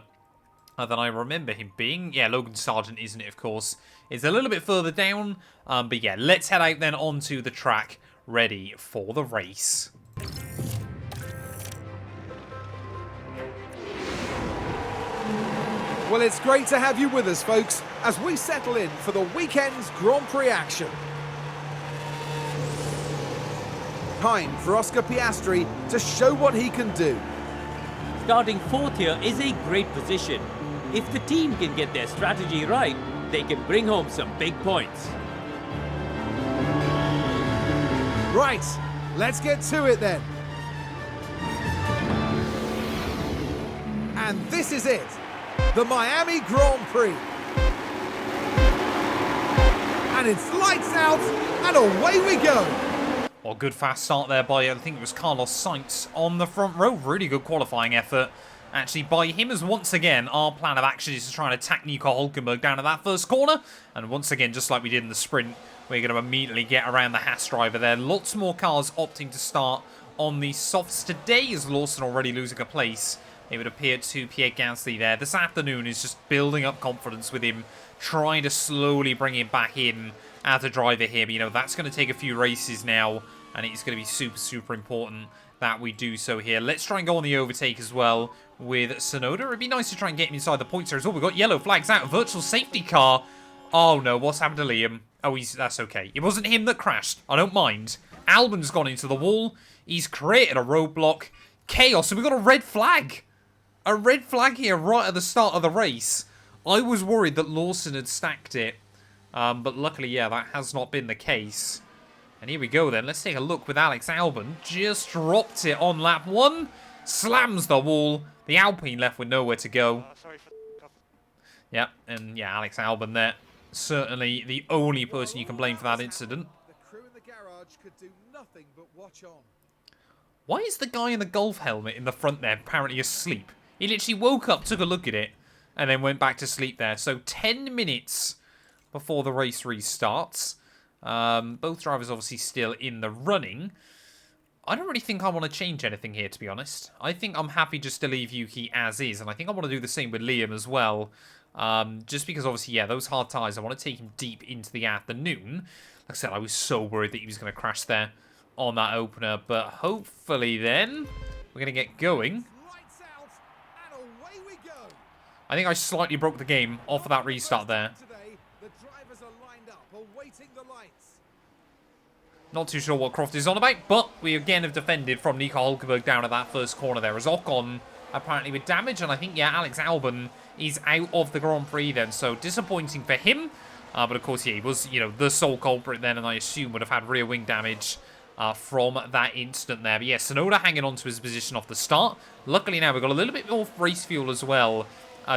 A: than I remember him being. Yeah, Logan Sargent, isn't it, of course. It's a little bit further down, but yeah, let's head out then onto the track, ready for the race.
B: Well, it's great to have you with us, folks, as we settle in for the weekend's Grand Prix action. Time for Oscar Piastri to show what he can do.
D: Starting 4th here is a great position. If the team can get their strategy right, they can bring home some big points.
B: Right, let's get to it then. And this is it, the Miami Grand Prix. And it's lights out, and away we go.
A: Well, good fast start there by, I think it was Carlos Sainz on the front row. Really good qualifying effort, actually, by him, as once again, our plan of action is to try and attack Nico Hulkenberg down at that first corner. And once again, just like we did in the sprint, we're going to immediately get around the Haas driver there. Lots more cars opting to start on the softs today, as Lawson already losing a place, it would appear, to Pierre Gasly there. This afternoon is just building up confidence with him, trying to slowly bring him back in as a driver here. But, you know, that's going to take a few races now, and it's going to be super, super important that we do so here. Let's try and go on the overtake as well with Tsunoda. It'd be nice to try and get him inside the points there as well. We've got yellow flags out. Virtual safety car. Oh, no. What's happened to Liam? Oh, that's okay. It wasn't him that crashed. I don't mind. Albon's gone into the wall. He's created a roadblock. Chaos. And we've got a red flag. A red flag here right at the start of the race. I was worried that Lawson had stacked it. But luckily, yeah, that has not been the case. And here we go then. Let's take a look with Alex Albon. Just dropped it on lap 1. Slams the wall. The Alpine left with nowhere to go. Yep, and yeah, Alex Albon there. Certainly the only person you can blame for that incident.
B: The crew in the garage could do nothing but watch on.
A: Why is the guy in the golf helmet in the front there apparently asleep? He literally woke up, took a look at it, and then went back to sleep there. So 10 minutes before the race restarts. Both drivers obviously still in the running. I don't really think I want to change anything here, to be honest. I think I'm happy just to leave Yuki as is, and I think I want to do the same with Liam as well. Just because obviously, yeah, those hard tyres, I want to take him deep into the afternoon. Like I said, I was so worried that he was going to crash there on that opener, but hopefully then we're going to get going.
B: Lights out, and away we go.
A: I think I slightly broke the game off of that restart there.
B: Today, the drivers are lined up, awaiting the lights.
A: Not too sure what Croft is on about, but we again have defended from Nico Hulkenberg down at that first corner there. As Ocon apparently with damage, and I think, yeah, Alex Albon is out of the Grand Prix then, so disappointing for him. But of course, yeah, he was, you know, the sole culprit then, and I assume would have had rear wing damage from that instant there. But yeah, Tsunoda hanging on to his position off the start. Luckily now we've got a little bit more race fuel as well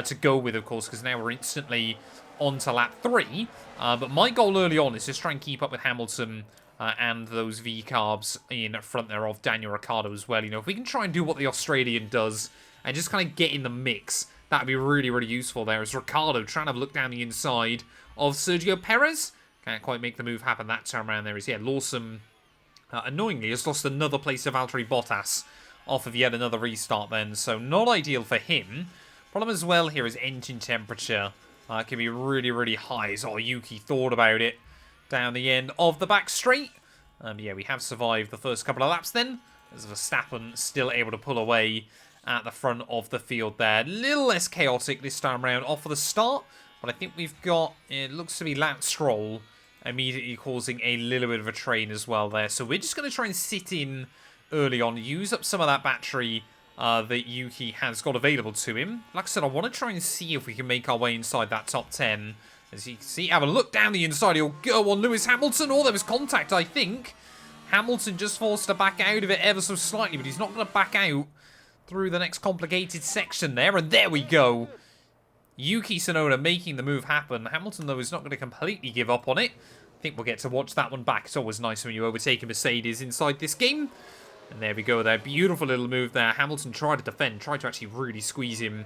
A: to go with, of course, because now we're instantly on to lap 3. But my goal early on is just try and keep up with Hamilton and those V-carbs in front there of Daniel Ricciardo as well. You know, if we can try and do what the Australian does and just kind of get in the mix, that'd be really, really useful there. As Ricciardo trying to look down the inside of Sergio Perez. Can't quite make the move happen that time around there. Is, yeah, Lawson, annoyingly, has lost another place to Valtteri Bottas off of yet another restart then. So not ideal for him. Problem as well here is engine temperature. Can be really, really high. So Yuki thought about it down the end of the back straight. Yeah, we have survived the first couple of laps then, as Verstappen still able to pull away at the front of the field there. A little less chaotic this time around off of the start, but I think we've got, it looks to be Lance Stroll immediately causing a little bit of a train as well there. So we're just going to try and sit in early on, use up some of that battery that Yuki has got available to him. Like I said, I want to try and see if we can make our way inside that top 10. As you can see, have a look down the inside. He'll go on Lewis Hamilton. Oh, there was contact, I think. Hamilton just forced to back out of it ever so slightly, but he's not going to back out through the next complicated section there. And there we go. Yuki Tsunoda making the move happen. Hamilton, though, is not going to completely give up on it. I think we'll get to watch that one back. It's always nice when you overtake a Mercedes inside this game. And there we go there. Beautiful little move there. Hamilton tried to defend, tried to actually really squeeze him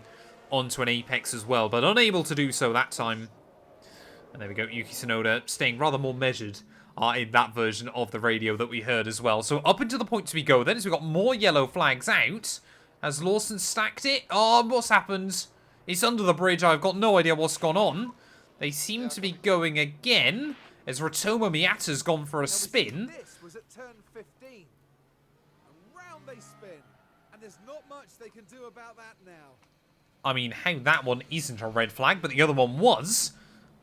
A: onto an apex as well, but unable to do so that time. And there we go. Yuki Tsunoda staying rather more measured in that version of the radio that we heard as well. So up until the points we go then, as we've got more yellow flags out. Has Lawson stacked it? Oh, what's happened? It's under the bridge. I've got no idea what's gone on. They seem to be going again, as Ratomo Miata's gone for a spin.
B: This was at turn 15. Around they spin, and there's not much they can do about that now.
A: I mean, how that one isn't a red flag, but the other one was.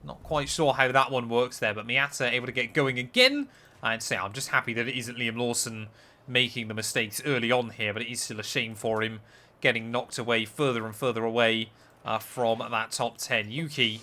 A: Not quite sure how that one works there, but Miata able to get going again. I'd say I'm just happy that it isn't Liam Lawson making the mistakes early on here, but it is still a shame for him getting knocked away further and further away from that top 10. Yuki,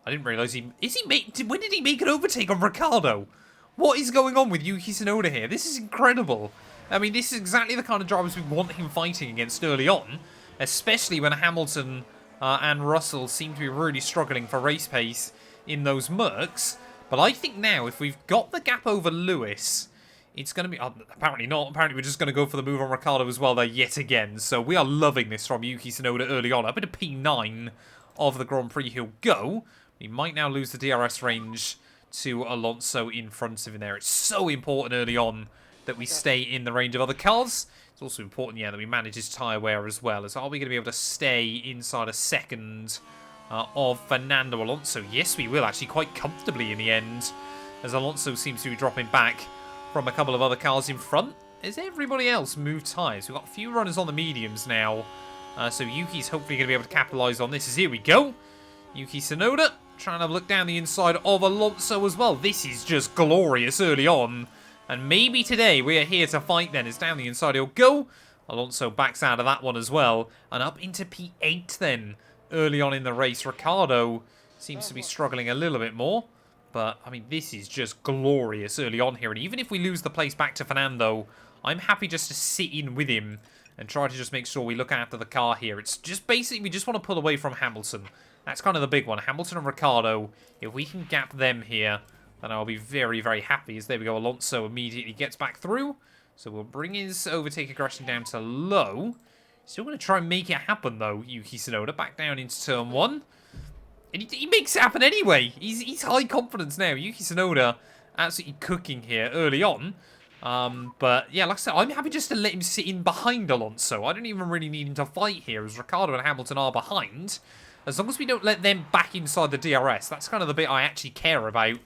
A: I didn't realise when did he make an overtake on Ricciardo? What is going on with Yuki Tsunoda here? This is incredible. I mean, this is exactly the kind of drivers we want him fighting against early on, especially when Hamilton and Russell seem to be really struggling for race pace in those Mercs. But I think now, if we've got the gap over Lewis, it's going to be... apparently not. Apparently we're just going to go for the move on Ricciardo as well there yet again. So we are loving this from Yuki Tsunoda early on. Up into P9 of the Grand Prix he'll go. He might now lose the DRS range to Alonso in front of him there. It's so important early on that we stay in the range of other cars. It's also important, yeah, that we manage his tyre wear as well. As are we going to be able to stay inside a second of Fernando Alonso? Yes, we will, actually, quite comfortably in the end, as Alonso seems to be dropping back from a couple of other cars in front. As everybody else moved tyres. We've got a few runners on the mediums now. So Yuki's hopefully going to be able to capitalise on this. As here we go. Yuki Tsunoda trying to look down the inside of Alonso as well. This is just glorious early on. And maybe today we are here to fight then. As down the inside he'll go. Alonso backs out of that one as well. And up into P8 then. Early on in the race. Ricciardo seems to be struggling a little bit more. But, I mean, this is just glorious early on here. And even if we lose the place back to Fernando, I'm happy just to sit in with him and try to just make sure we look after the car here. It's just basically, we just want to pull away from Hamilton. That's kind of the big one. Hamilton and Ricciardo, if we can gap them here, then I'll be very, very happy. As there we go, Alonso immediately gets back through. So we'll bring his overtake aggression down to low. Still going to try and make it happen, though, Yuki Tsunoda. Back down into turn 1. And he makes it happen anyway. He's high confidence now. Yuki Tsunoda absolutely cooking here early on. But yeah, like I said, I'm happy just to let him sit in behind Alonso. I don't even really need him to fight here, as Ricciardo and Hamilton are behind. As long as we don't let them back inside the DRS, that's kind of the bit I actually care about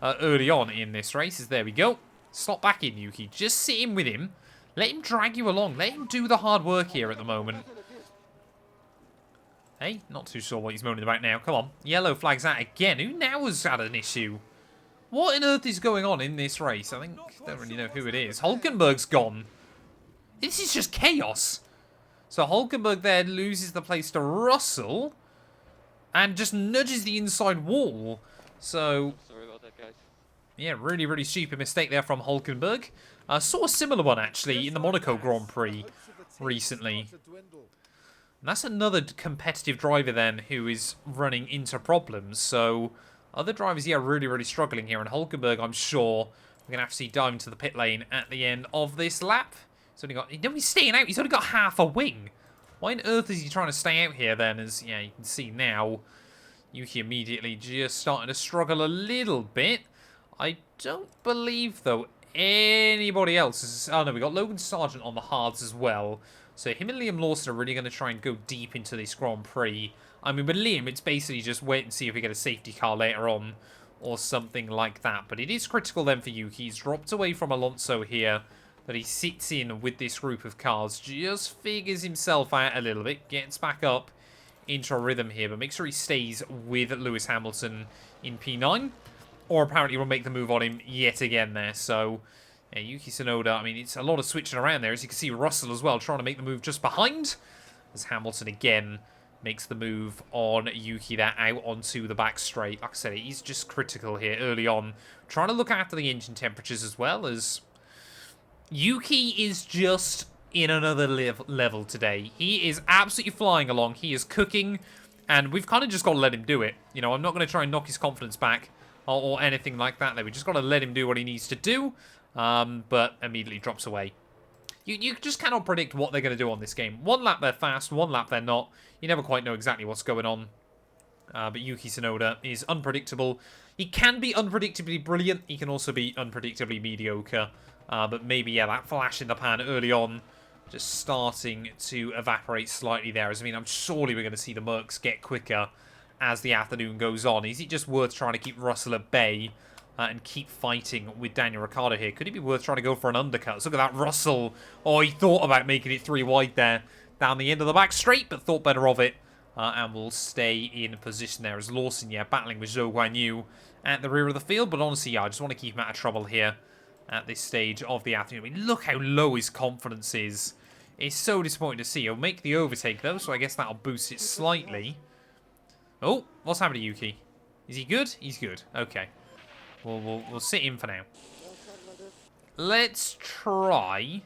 A: early on in this race. Is there we go. Slot back in, Yuki. Just sit in with him. Let him drag you along. Let him do the hard work here at the moment. Hey, not too sure what he's moaning about now. Come on. Yellow flag's out again. Who now has had an issue? What on earth is going on in this race? I think, don't really know who it is. Hulkenberg's gone. This is just chaos. So Hulkenberg there loses the place to Russell. And just nudges the inside wall. So,
C: Sorry about that, guys.
A: yeah, really, really stupid mistake there from Hulkenberg. Saw a similar one, actually, in the Monaco Grand Prix recently. And that's another competitive driver then who is running into problems. So other drivers, yeah, really, really struggling here. And Hulkenberg, I'm sure, we're going to have to see dive into the pit lane at the end of this lap. He's only got, no, he's staying out. He's only got half a wing. Why on earth is he trying to stay out here then? As, yeah, you can see now, Yuki immediately just starting to struggle a little bit. I don't believe, though, anybody else is... Oh, no, we got Logan Sargent on the hards as well. So him and Liam Lawson are really going to try and go deep into this Grand Prix. I mean, with Liam, it's basically just wait and see if we get a safety car later on or something like that. But it is critical then for Yuki. He's dropped away from Alonso here, but he sits in with this group of cars, just figures himself out a little bit, gets back up into a rhythm here, but make sure he stays with Lewis Hamilton in P9, or apparently will make the move on him yet again there. So Yeah, Yuki Tsunoda, I mean, it's a lot of switching around there. As you can see, Russell as well trying to make the move just behind. As Hamilton again makes the move on Yuki there out onto the back straight. Like I said, he's just critical here early on. Trying to look after the engine temperatures as well, as Yuki is just in another level today. He is absolutely flying along. He is cooking, and we've kind of just got to let him do it. You know, I'm not going to try and knock his confidence back or anything like that there. We just got to let him do what he needs to do, but immediately drops away. You just cannot predict what they're going to do on this game. One lap they're fast, one lap they're not. You never quite know exactly what's going on. But Yuki Tsunoda is unpredictable. He can be unpredictably brilliant. He can also be unpredictably mediocre. But maybe, yeah, that flash in the pan early on just starting to evaporate slightly there. As I mean, I'm surely we're going to see the Mercs get quicker as the afternoon goes on. Is it just worth trying to keep Russell at bay and keep fighting with Daniel Ricciardo here? Could it be worth trying to go for an undercut? Look at that Russell. Oh, he thought about making it 3 wide there down the end of the back straight, but thought better of it. And will stay in position there as Lawson, yeah, battling with Zhou Guanyu at the rear of the field. But honestly, yeah, I just want to keep him out of trouble here at this stage of the afternoon. I mean, look how low his confidence is. It's so disappointing to see. He'll make the overtake, though, so I guess that'll boost it slightly. Oh, what's happened to Yuki? Is he good? He's good. Okay. We'll sit in for now. Let's try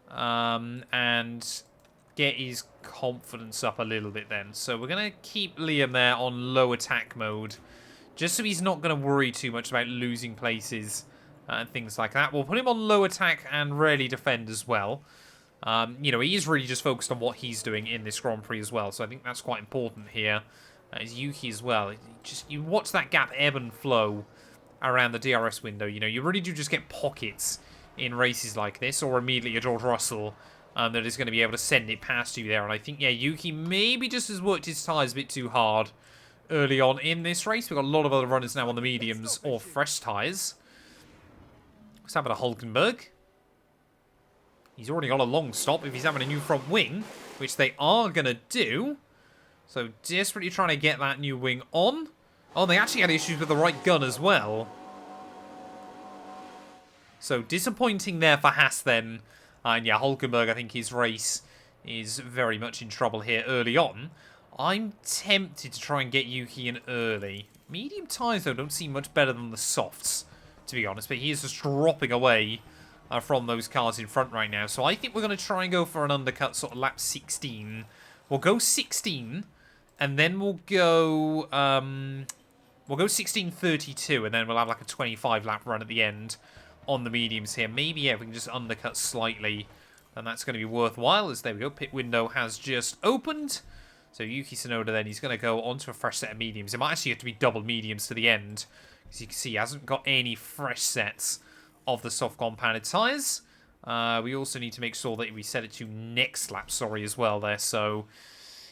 A: and get his confidence up a little bit then. So we're going to keep Liam there on low attack mode, just so he's not going to worry too much about losing places and things like that. We'll put him on low attack and rarely defend as well. You know, he is really just focused on what he's doing in this Grand Prix as well, so I think that's quite important here. Is Yuki as well. You watch that gap ebb and flow around the DRS window. You know, you really do just get pockets in races like this, or immediately a George Russell that is going to be able to send it past you there. And I think, yeah, Yuki maybe just has worked his tyres a bit too hard early on in this race. We've got a lot of other runners now on the mediums or fresh tyres. What's happened to Hulkenberg? He's already got a long stop if he's having a new front wing, which they are going to do. So desperately trying to get that new wing on. Oh, they actually had issues with the right gun as well. So disappointing there for Haas then. And yeah, Hulkenberg, I think his race is very much in trouble here early on. I'm tempted to try and get Yuki in early. Medium tyres, though, don't seem much better than the softs, to be honest. But he is just dropping away from those cars in front right now. So I think we're going to try and go for an undercut sort of lap 16. We'll go 16, and then we'll go 16.32, and then we'll have like a 25 lap run at the end on the mediums here. Maybe, yeah, we can just undercut slightly, and that's going to be worthwhile. As there we go, pit window has just opened. So Yuki Tsunoda then, he's going to go onto a fresh set of mediums. It might actually have to be double mediums to the end, because you can see he hasn't got any fresh sets of the soft compounded tyres. We also need to make sure that we set it to next lap, as well there. So,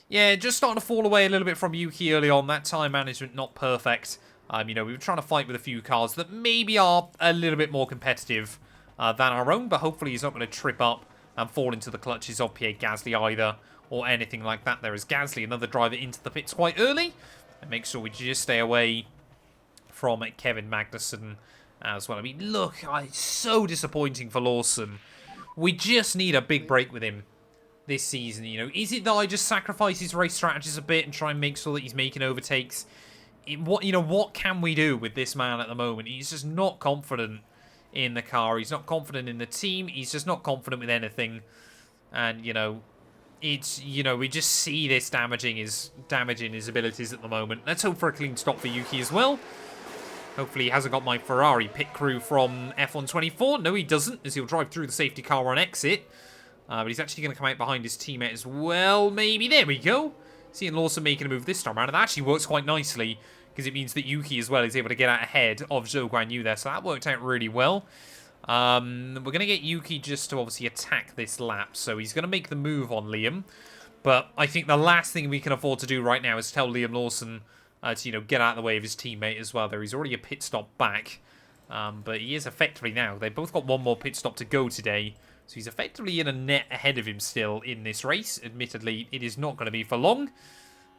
A: yeah, just starting to fall away a little bit from Yuki early on. That time management not perfect. You know, we were trying to fight with a few cars that maybe are a little bit more competitive than our own, but hopefully he's not going to trip up and fall into the clutches of Pierre Gasly either, or anything like that. There is Gasly, another driver, into the pits quite early, and make sure we just stay away from Kevin Magnussen as well. I mean, look, it's so disappointing for Lawson. We just need a big break with him this season. You know, is it that I just sacrifice his race strategies a bit and try and make sure that he's making overtakes? What can we do with this man at the moment? He's just not confident in the car. He's not confident in the team. He's just not confident with anything. And, you know, it's, you know, we just see this damaging his abilities at the moment. Let's hope for a clean stop for Yuki as well. Hopefully he hasn't got my Ferrari pit crew from F124. No, he doesn't, as he'll drive through the safety car on exit. But he's actually going to come out behind his teammate as well, maybe. There we go. Seeing Lawson making a move this time around. And that actually works quite nicely, because it means that Yuki as well is able to get out ahead of Zhou Guanyu there. So that worked out really well. We're going to get Yuki just to obviously attack this lap. So he's going to make the move on Liam. But I think the last thing we can afford to do right now is tell Liam Lawson to, you know, get out of the way of his teammate as well. There, he's already a pit stop back. But he is effectively now. They've both got one more pit stop to go today. So he's effectively in a net ahead of him still in this race. Admittedly, it is not going to be for long,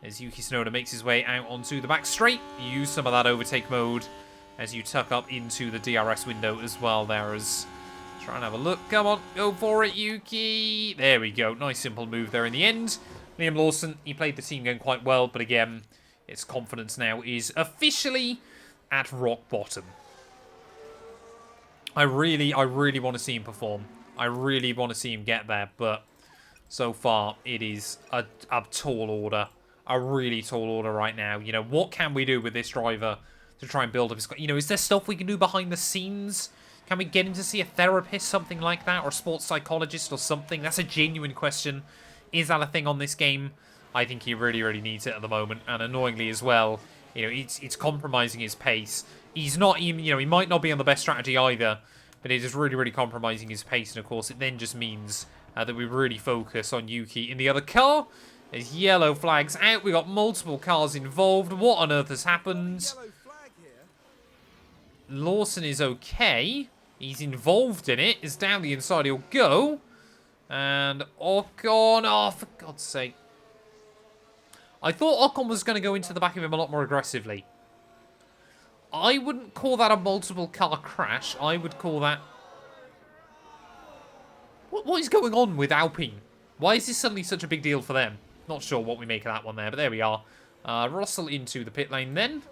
A: as Yuki Tsunoda makes his way out onto the back straight. Use some of that overtake mode as you tuck up into the DRS window as well there, as Try and have a look. Come on, go for it, Yuki. There we go. Nice simple move there in the end. Liam Lawson, he played the team game quite well, but again, its confidence now is officially at rock bottom. I really want to see him perform. I really want to see him get there, but so far it is a tall order. A really tall order right now. You know, what can we do with this driver to try and build up his... You know, is there stuff we can do behind the scenes? Can we get him to see a therapist, something like that? Or a sports psychologist or something? That's a genuine question. Is that a thing on this game? I think he really needs it at the moment. And annoyingly as well, you know, it's compromising his pace. He's not even... You know, he might not be on the best strategy either. But it is really compromising his pace. And of course, it then just means that we really focus on Yuki in the other car. There's yellow flags out. We got multiple cars involved. What on earth has happened? Lawson is okay. He's involved in it. Is down the inside. He'll go. And Ocon. Oh, for God's sake. I thought Ocon was going to go into the back of him a lot more aggressively. I wouldn't call that a multiple car crash. I would call that... What is going on with Alpine? Why is this suddenly such a big deal for them? Not sure what we make of that one there, but there we are. Russell into the pit lane then.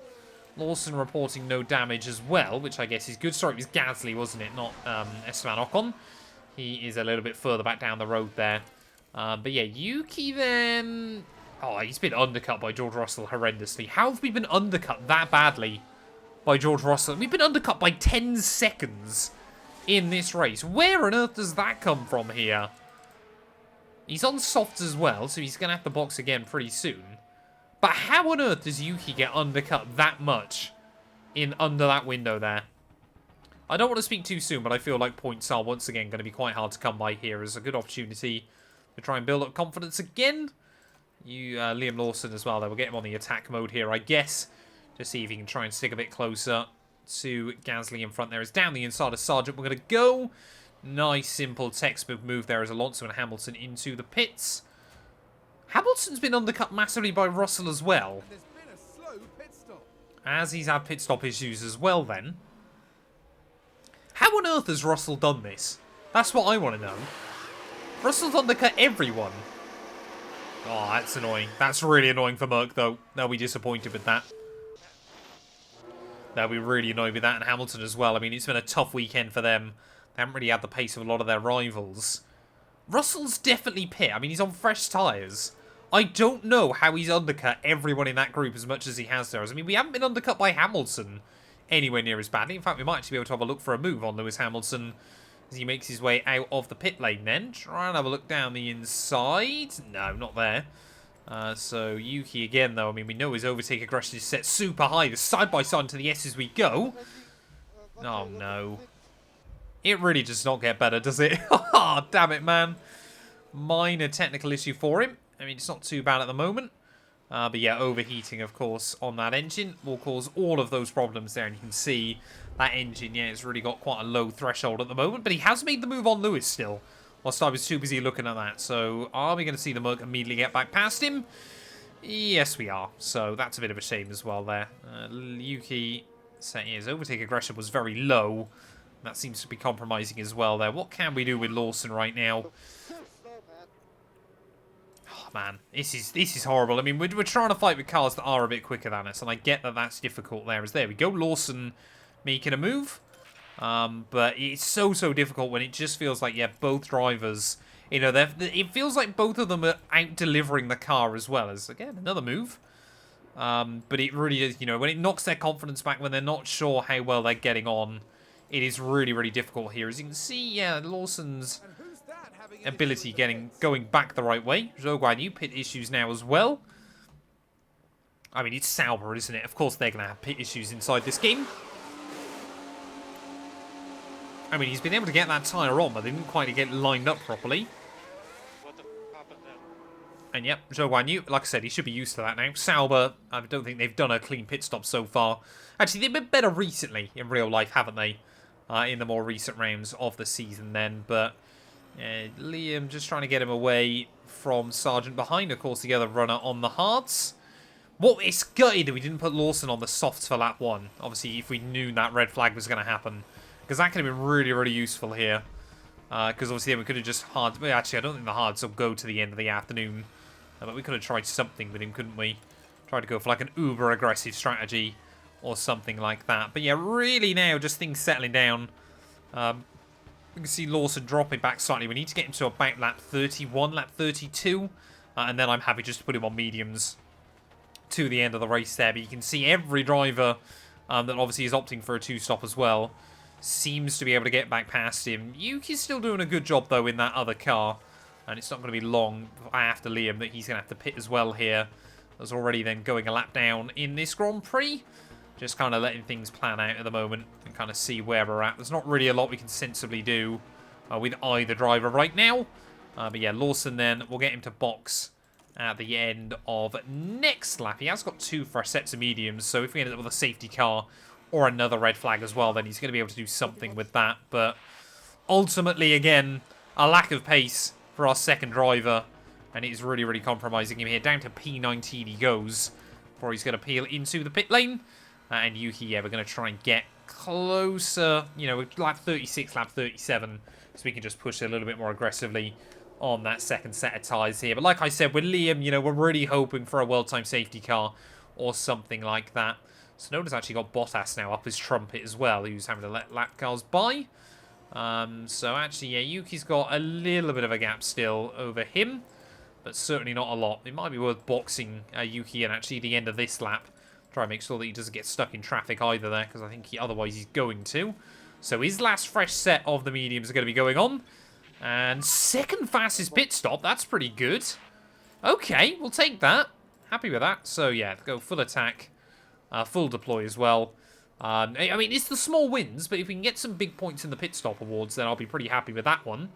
A: Lawson reporting no damage as well, which I guess is good. Sorry, it was Gasly, wasn't it? Not Esteban Ocon. He is a little bit further back down the road there. But yeah, Yuki then... Oh, he's been undercut by George Russell horrendously. How have we been undercut that badly by George Russell? We've been undercut by 10 seconds in this race. Where on earth does that come from here? He's on softs as well, so he's going to have to box again pretty soon. But how on earth does Yuki get undercut that much in under that window there? I don't want to speak too soon, but I feel like points are once again going to be quite hard to come by here. As a good opportunity to try and build up confidence again. Liam Lawson as well, though. We'll get him on the attack mode here, I guess. To see if he can try and stick a bit closer to Gasly in front there. Is down the inside of Sargent. We're going to go. Nice, simple, textbook move there as Alonso and Hamilton into the pits. Hamilton's been undercut massively by Russell as well.
B: There's been a slow pit stop.
A: As he's had pit stop issues as well then. How on earth has Russell done this? That's what I want to know. Russell's undercut everyone. Oh, that's annoying. That's really annoying for Merck, though. They'll be disappointed with that. They'll be really annoyed with that, and Hamilton as well. I mean, it's been a tough weekend for them. They haven't really had the pace of a lot of their rivals. Russell's definitely pit. I mean, he's on fresh tyres. I don't know how he's undercut everyone in that group as much as he has there. I mean, we haven't been undercut by Hamilton anywhere near as badly. In fact, we might actually be able to have a look for a move on Lewis Hamilton as he makes his way out of the pit lane then. Try and have a look down the inside. No, not there. So Yuki again, though. I mean, we know his overtake aggression is set super high. The side-by-side into the S's we go. Oh, no. It really does not get better, does it? Oh, damn it, man. Minor technical issue for him. I mean, it's not too bad at the moment. But yeah, overheating, of course, on that engine will cause all of those problems there. And you can see that engine, yeah, it's really got quite a low threshold at the moment. But he has made the move on Lewis still, whilst I was too busy looking at that. So are we going to see the Merc immediately get back past him? Yes, we are. So that's a bit of a shame as well there. Yuki saying his overtake aggression was very low. That seems to be compromising as well there. What can we do with Lawson right now? Oh, man. This is horrible. I mean, we're trying to fight with cars that are a bit quicker than us, and I get that that's difficult there. As there we go. Lawson making a move. But it's so difficult when it just feels like, yeah, both drivers, you know, it feels like both of them are out-delivering the car as well. As, again, another move. But it really is, you know, when it knocks their confidence back, when they're not sure how well they're getting on, it is really difficult here. As you can see, yeah, Lawson's ability going back the right way. Zhou Guanyu, pit issues now as well. I mean, it's Sauber, isn't it? Of course they're going to have pit issues inside this game. I mean, he's been able to get that tyre on, but they didn't quite get lined up properly. And yep, Zhou Guanyu, like I said, he should be used to that now. Sauber, I don't think they've done a clean pit stop so far. Actually, they've been better recently in real life, haven't they? In the more recent rounds of the season then. But Liam just trying to get him away from Sargent behind. Of course, the other runner on the hards. What it's gutted that we didn't put Lawson on the softs for lap 1. Obviously, if we knew that red flag was going to happen. Because that could have been really useful here. Because obviously then we could have just hard... Well, actually, I don't think the hards will go to the end of the afternoon. But we could have tried something with him, couldn't we? Tried to go for like an uber aggressive strategy or something like that. But yeah, really now, just things settling down. We can see Lawson dropping back slightly. We need to get him to about lap 31, lap 32. And then I'm happy just to put him on mediums to the end of the race there. But you can see every driver that obviously is opting for a two-stop as well seems to be able to get back past him. Yuki's still doing a good job, though, in that other car. And it's not going to be long after Liam that he's going to have to pit as well here. There's already then going a lap down in this Grand Prix. Just kind of letting things plan out at the moment and kind of see where we're at. There's not really a lot we can sensibly do with either driver right now. But yeah, Lawson then, we'll get him to box at the end of next lap. He has got 2 fresh sets of mediums, so if we end up with a safety car or another red flag as well, then he's going to be able to do something with that. But ultimately, again, a lack of pace for our second driver, and it is really, really compromising him here. Down to P19 he goes before he's going to peel into the pit lane. And Yuki, yeah, we're going to try and get closer, you know, lap 36, lap 37, so we can just push a little bit more aggressively on that second set of tyres here. But like I said, with Liam, you know, we're really hoping for a well-timed safety car or something like that. Snowden's actually got Bottas now up his trumpet as well, who's having to let lap cars by. So actually, yeah, Yuki's got a little bit of a gap still over him, but certainly not a lot. It might be worth boxing Yuki and actually the end of this lap. Try and make sure that he doesn't get stuck in traffic either there, because I think otherwise he's going to. So his last fresh set of the mediums are going to be going on. And second fastest pit stop, that's pretty good. Okay, we'll take that. Happy with that. So yeah, go full attack, full deploy as well. I mean, it's the small wins, but if we can get some big points in the pit stop awards, then I'll be pretty happy with that one.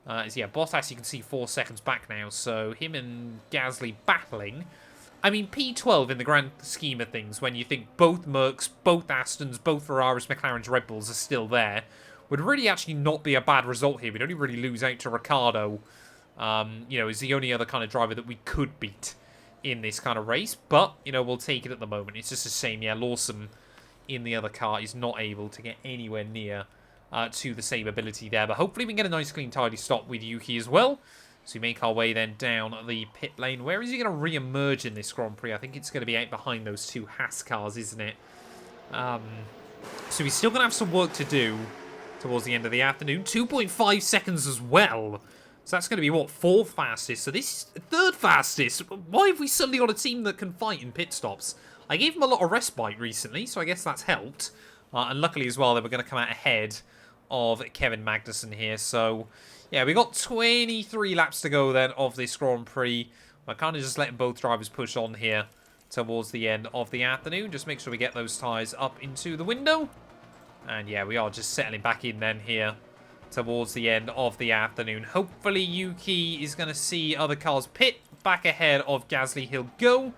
A: So yeah, Bottas, you can see 4 seconds back now, so him and Gasly battling. I mean, P12 in the grand scheme of things, when you think both Mercs, both Astons, both Ferraris, McLarens, Red Bulls are still there, would really actually not be a bad result here. We'd only really lose out to Ricciardo, you know, is the only other kind of driver that we could beat in this kind of race. But, you know, we'll take it at the moment. It's just a shame, yeah, Lawson in the other car is not able to get anywhere near to the same ability there. But hopefully we can get a nice, clean, tidy stop with Yuki as well. So we make our way then down the pit lane. Where is he going to re-emerge in this Grand Prix? I think it's going to be out behind those 2 Haas cars, isn't it? So he's still going to have some work to do towards the end of the afternoon. 2.5 seconds as well. So that's going to be, what, 4th fastest? So this is 3rd fastest. Why have we suddenly got a team that can fight in pit stops? I gave him a lot of respite recently, so I guess that's helped. And luckily as well, they were going to come out ahead of Kevin Magnussen here. So yeah, we got 23 laps to go then of this Grand Prix. We're kind of just letting both drivers push on here towards the end of the afternoon. Just make sure we get those tyres up into the window. And yeah, we are just settling back in then here towards the end of the afternoon. Hopefully Yuki is going to see other cars pit. Back ahead of Gasly, he'll go.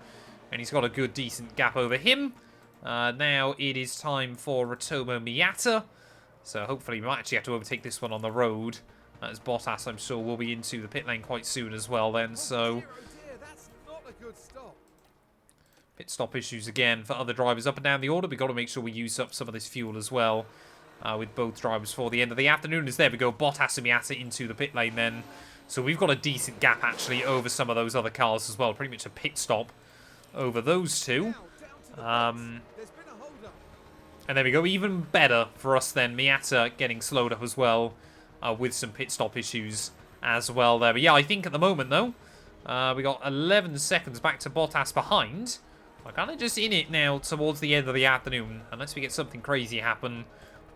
A: And he's got a good, decent gap over him. Now it is time for Ratomo Miata. So hopefully we might actually have to overtake this one on the road. As Bottas, I'm sure, will be into the pit lane quite soon as well then. So
B: That's not a good stop.
A: pit stop issues again for other drivers up and down the order. We've got to make sure we use up some of this fuel as well with both drivers for the end of the afternoon. As there we go, Bottas and Miata into the pit lane then. So we've got a decent gap actually over some of those other cars as well. Pretty much a pit stop over those two. And there we go, even better for us then. Miata getting slowed up as well with some pit stop issues as well there. But yeah, I think at the moment though, we got 11 seconds back to Bottas behind. We're kind of just in it now towards the end of the afternoon. Unless we get something crazy happen,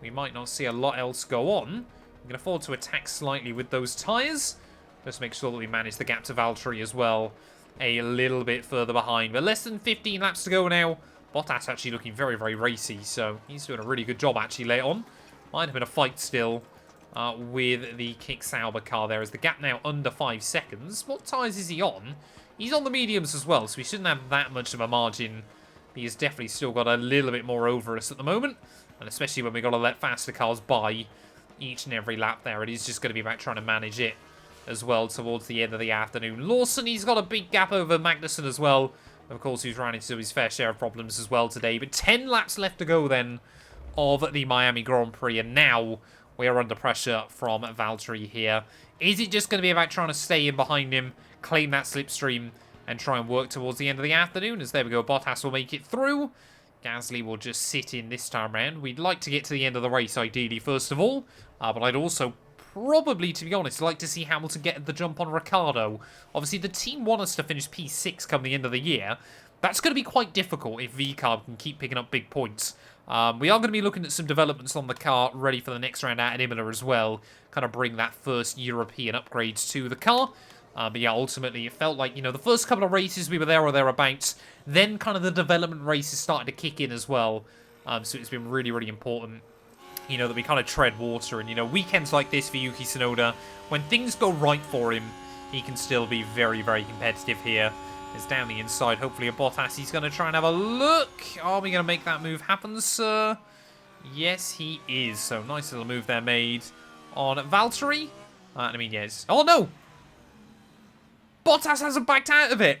A: we might not see a lot else go on. We can afford to attack slightly with those tyres. Just make sure that we manage the gap to Valtteri as well a little bit further behind. But less than 15 laps to go now. Bottas actually looking very, very racy, so he's doing a really good job actually late on. Might have been a fight still with the Kick Sauber car there, as the gap now under 5 seconds. What tyres is he on? He's on the mediums as well, so we shouldn't have that much of a margin. He has definitely still got a little bit more over us at the moment, and especially when we've got to let faster cars by each and every lap there. It is just going to be about trying to manage it as well towards the end of the afternoon. Lawson, he's got a big gap over Magnussen as well. Of course, he's ran into his fair share of problems as well today. But 10 laps left to go then of the Miami Grand Prix. And now we are under pressure from Valtteri here. Is it just going to be about trying to stay in behind him, claim that slipstream, and try and work towards the end of the afternoon? As there we go, Bottas will make it through. Gasly will just sit in this time round. We'd like to get to the end of the race, ideally, first of all. But I'd also probably, to be honest, like to see Hamilton get the jump on Ricciardo. Obviously, the team want us to finish P6 come the end of the year. That's going to be quite difficult if VCarb can keep picking up big points. We are going to be looking at some developments on the car ready for the next round out at Imola as well. Kind of bring that first European upgrades to the car. But yeah, ultimately, it felt like, you know, the first couple of races we were there or thereabouts. Then kind of the development races started to kick in as well. So it's been really, really important, you know, that we kind of tread water. And, you know, weekends like this for Yuki Tsunoda, when things go right for him, he can still be very, very competitive here. It's down the inside. Hopefully a Bottas. He's going to try and have a look. Are we going to make that move happen, sir? Yes, he is. So nice little move there made on Valtteri. I mean, yes. Oh, no. Bottas hasn't backed out of it.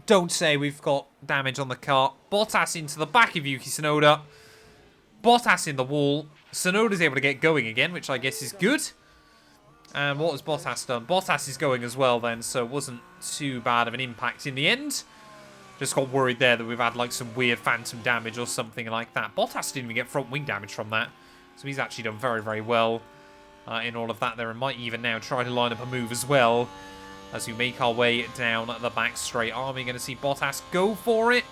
A: Don't say we've got damage on the car. Bottas into the back of Yuki Tsunoda. Bottas in the wall. Tsunoda's able to get going again, which I guess is good. And what has Bottas done? Bottas is going as well then, so it wasn't too bad of an impact in the end. Just got worried there that we've had like some weird phantom damage or something like that. Bottas didn't even get front wing damage from that. So he's actually done very, very well in all of that there. And might even now try to line up a move as well as we make our way down the back straight. Are we going to see Bottas go for it?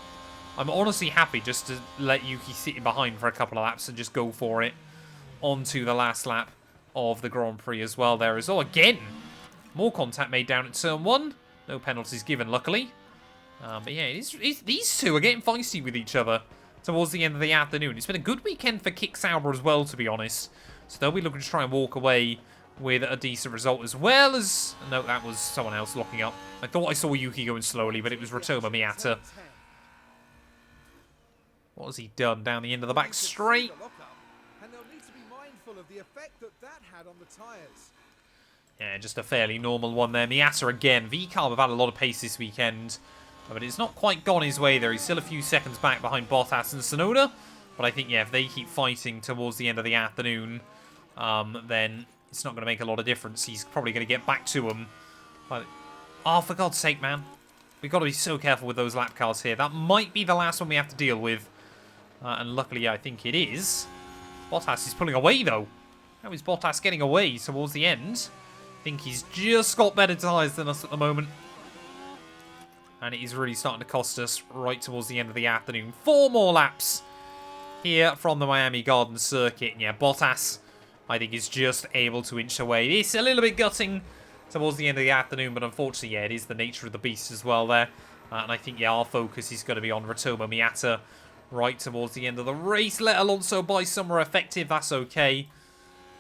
A: I'm honestly happy just to let Yuki sit in behind for a couple of laps and just go for it onto the last lap of the Grand Prix as well there as well. Again, more contact made down at turn 1. No penalties given, luckily. But yeah, these two are getting feisty with each other towards the end of the afternoon. It's been a good weekend for Kick Sauber as well, to be honest. So they'll be looking to try and walk away with a decent result as well as... No, that was someone else locking up. I thought I saw Yuki going slowly, but it was Rotoma Miata. What has he done down the end of the back straight?
B: And they'll need to be mindful of the effect that had on the tyres.
A: Yeah, just a fairly normal one there. Miata again. VCarb have had a lot of pace this weekend, but it's not quite gone his way there. He's still a few seconds back behind Bottas and Tsunoda. But I think, yeah, if they keep fighting towards the end of the afternoon, then it's not going to make a lot of difference. He's probably going to get back to him. But, oh, for God's sake, man. We've got to be so careful with those lap cars here. That might be the last one we have to deal with. And luckily, I think it is. Bottas is pulling away, though. How is Bottas getting away towards the end? I think he's just got better tyres than us at the moment. And it is really starting to cost us right towards the end of the afternoon. 4 more laps here from the Miami Gardens circuit. And yeah, Bottas, I think, is just able to inch away. It's a little bit gutting towards the end of the afternoon, but unfortunately, yeah, it is the nature of the beast as well there. And I think, yeah, our focus is going to be on Rotoma Miata right towards the end of the race. Let Alonso buy somewhere effective, that's okay.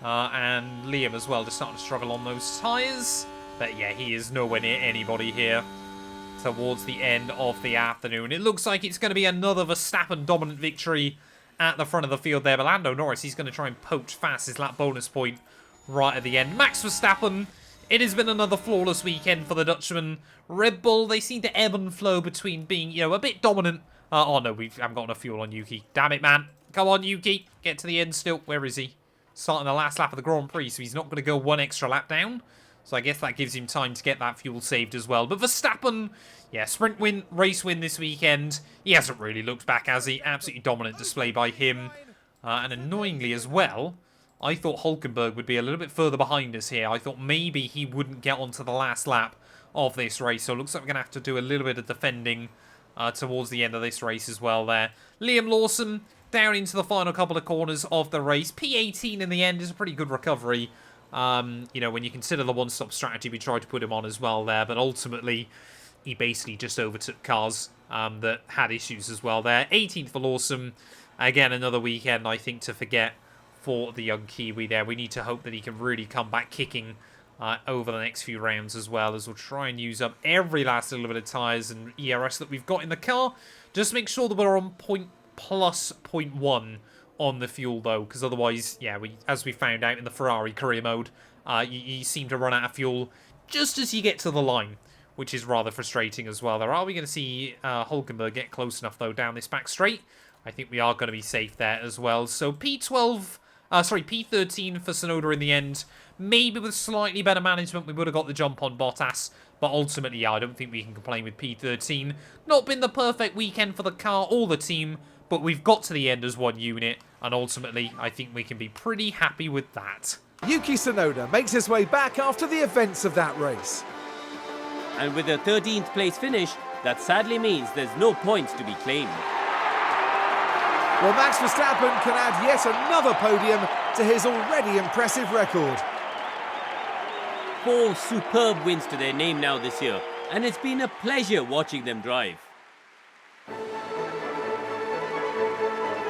A: And Liam as well, just starting to struggle on those tyres. But yeah, he is nowhere near anybody here towards the end of the afternoon. It looks like it's going to be another Verstappen dominant victory at the front of the field there. But Lando Norris, he's going to try and poach fast his lap bonus point right at the end. Max Verstappen, it has been another flawless weekend for the Dutchman. Red Bull, they seem to ebb and flow between being, you know, a bit dominant. Oh no, we haven't got enough fuel on Yuki. Damn it, man. Come on, Yuki. Get to the end still. Where is he? Starting the last lap of the Grand Prix, so he's not going to go 1 extra lap down. So I guess that gives him time to get that fuel saved as well. But Verstappen, yeah, sprint win, race win this weekend. He hasn't really looked back, has he? Absolutely dominant display by him. And annoyingly as well, I thought Hulkenberg would be a little bit further behind us here. I thought maybe he wouldn't get onto the last lap of this race. So it looks like we're going to have to do a little bit of defending towards the end of this race as well there. Liam Lawson down into the final couple of corners of the race. P18 in the end is a pretty good recovery. You know, when you consider the one-stop strategy we tried to put him on as well there. But ultimately, he basically just overtook cars that had issues as well there. 18th for Lawson. Again, another weekend, I think, to forget for the young Kiwi there. We need to hope that he can really come back kicking over the next few rounds as well, as we'll try and use up every last little bit of tyres and ERS that we've got in the car. Just make sure that we're on plus 0.1 on the fuel, though, because otherwise, yeah, as we found out in the Ferrari career mode, you seem to run out of fuel just as you get to the line, which is rather frustrating as well. Are we going to see Hulkenberg get close enough, though, down this back straight? I think we are going to be safe there as well. So P12 Sorry, P13 for Tsunoda in the end. Maybe with slightly better management, we would have got the jump on Bottas. But ultimately, yeah, I don't think we can complain with P13. Not been the perfect weekend for the car or the team, but we've got to the end as one unit. And ultimately, I think we can be pretty happy with that.
B: Yuki Tsunoda makes his way back after the events of that race.
D: And with a 13th place finish, that sadly means there's no points to be claimed.
B: Well, Max Verstappen can add yet another podium to his already impressive record.
D: 4 superb wins to their name now this year, and it's been a pleasure watching them drive.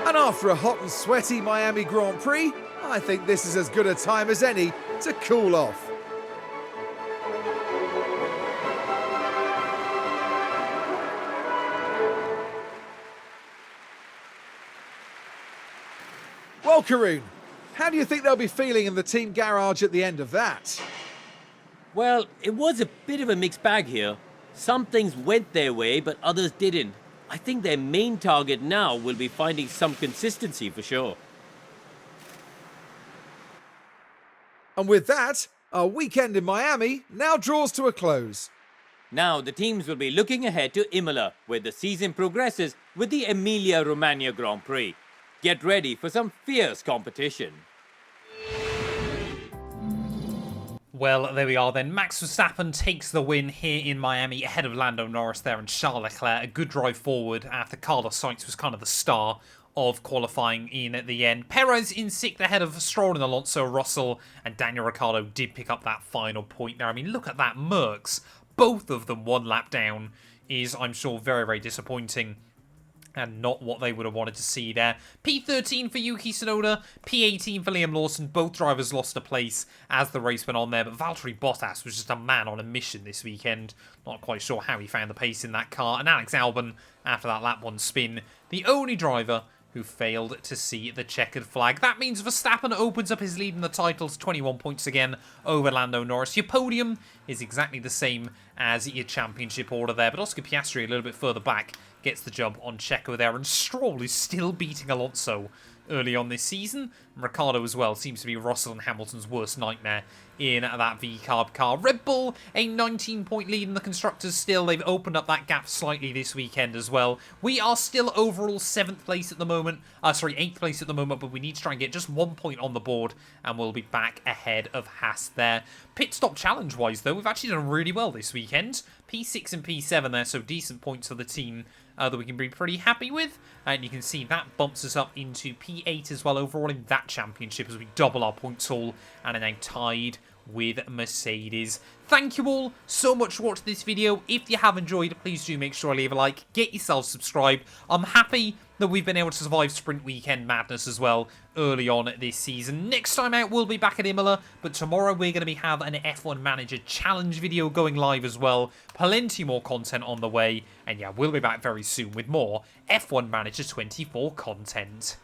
B: And after a hot and sweaty Miami Grand Prix, I think this is as good a time as any to cool off. Well, Karun, how do you think they'll be feeling in the team garage at the end of that?
D: Well, it was a bit of a mixed bag here. Some things went their way, but others didn't. I think their main target now will be finding some consistency for sure.
B: And with that, our weekend in Miami now draws to a close.
D: Now the teams will be looking ahead to Imola, where the season progresses with the Emilia-Romagna Grand Prix. Get ready for some fierce competition.
A: Well, there we are then. Max Verstappen takes the win here in Miami ahead of Lando Norris there and Charles Leclerc. A good drive forward after Carlos Sainz was kind of the star of qualifying in at the end. Perez in 6th ahead of Stroll and Alonso, Russell, and Daniel Ricciardo did pick up that final point there. I mean, look at that. Mercs, both of them 1 lap down, is, I'm sure, very, very disappointing. And not what they would have wanted to see there. P13 for Yuki Tsunoda, P18 for Liam Lawson. Both drivers lost a place as the race went on there, but Valtteri Bottas was just a man on a mission this weekend. Not quite sure how he found the pace in that car. And Alex Albon, after that lap 1 spin, the only driver who failed to see the checkered flag. That means Verstappen opens up his lead in the titles, 21 points again over Lando Norris. Your podium is exactly the same as your championship order there, but Oscar Piastri a little bit further back gets the jump on Checo there, and Stroll is still beating Alonso early on this season. And Ricciardo as well seems to be Russell and Hamilton's worst nightmare in that V-Carb car. Red Bull, a 19-point lead in the Constructors still. They've opened up that gap slightly this weekend as well. We are still overall 7th place at the moment. 8th place at the moment, but we need to try and get just 1 point on the board, and we'll be back ahead of Haas there. Pit stop challenge-wise, though, we've actually done really well this weekend. P6 and P7 there, so decent points for the team that we can be pretty happy with. And you can see that bumps us up into P8 as well overall in that championship as we double our points haul and are now tied with Mercedes. Thank you all so much for watching this video. If you have enjoyed, please do make sure to leave a like, get yourself subscribed. I'm happy that we've been able to survive Sprint Weekend madness as well early on this season. Next time out, we'll be back at Imola, but tomorrow we're going to have an F1 Manager Challenge video going live as well. Plenty more content on the way, and yeah, we'll be back very soon with more F1 Manager 24 content.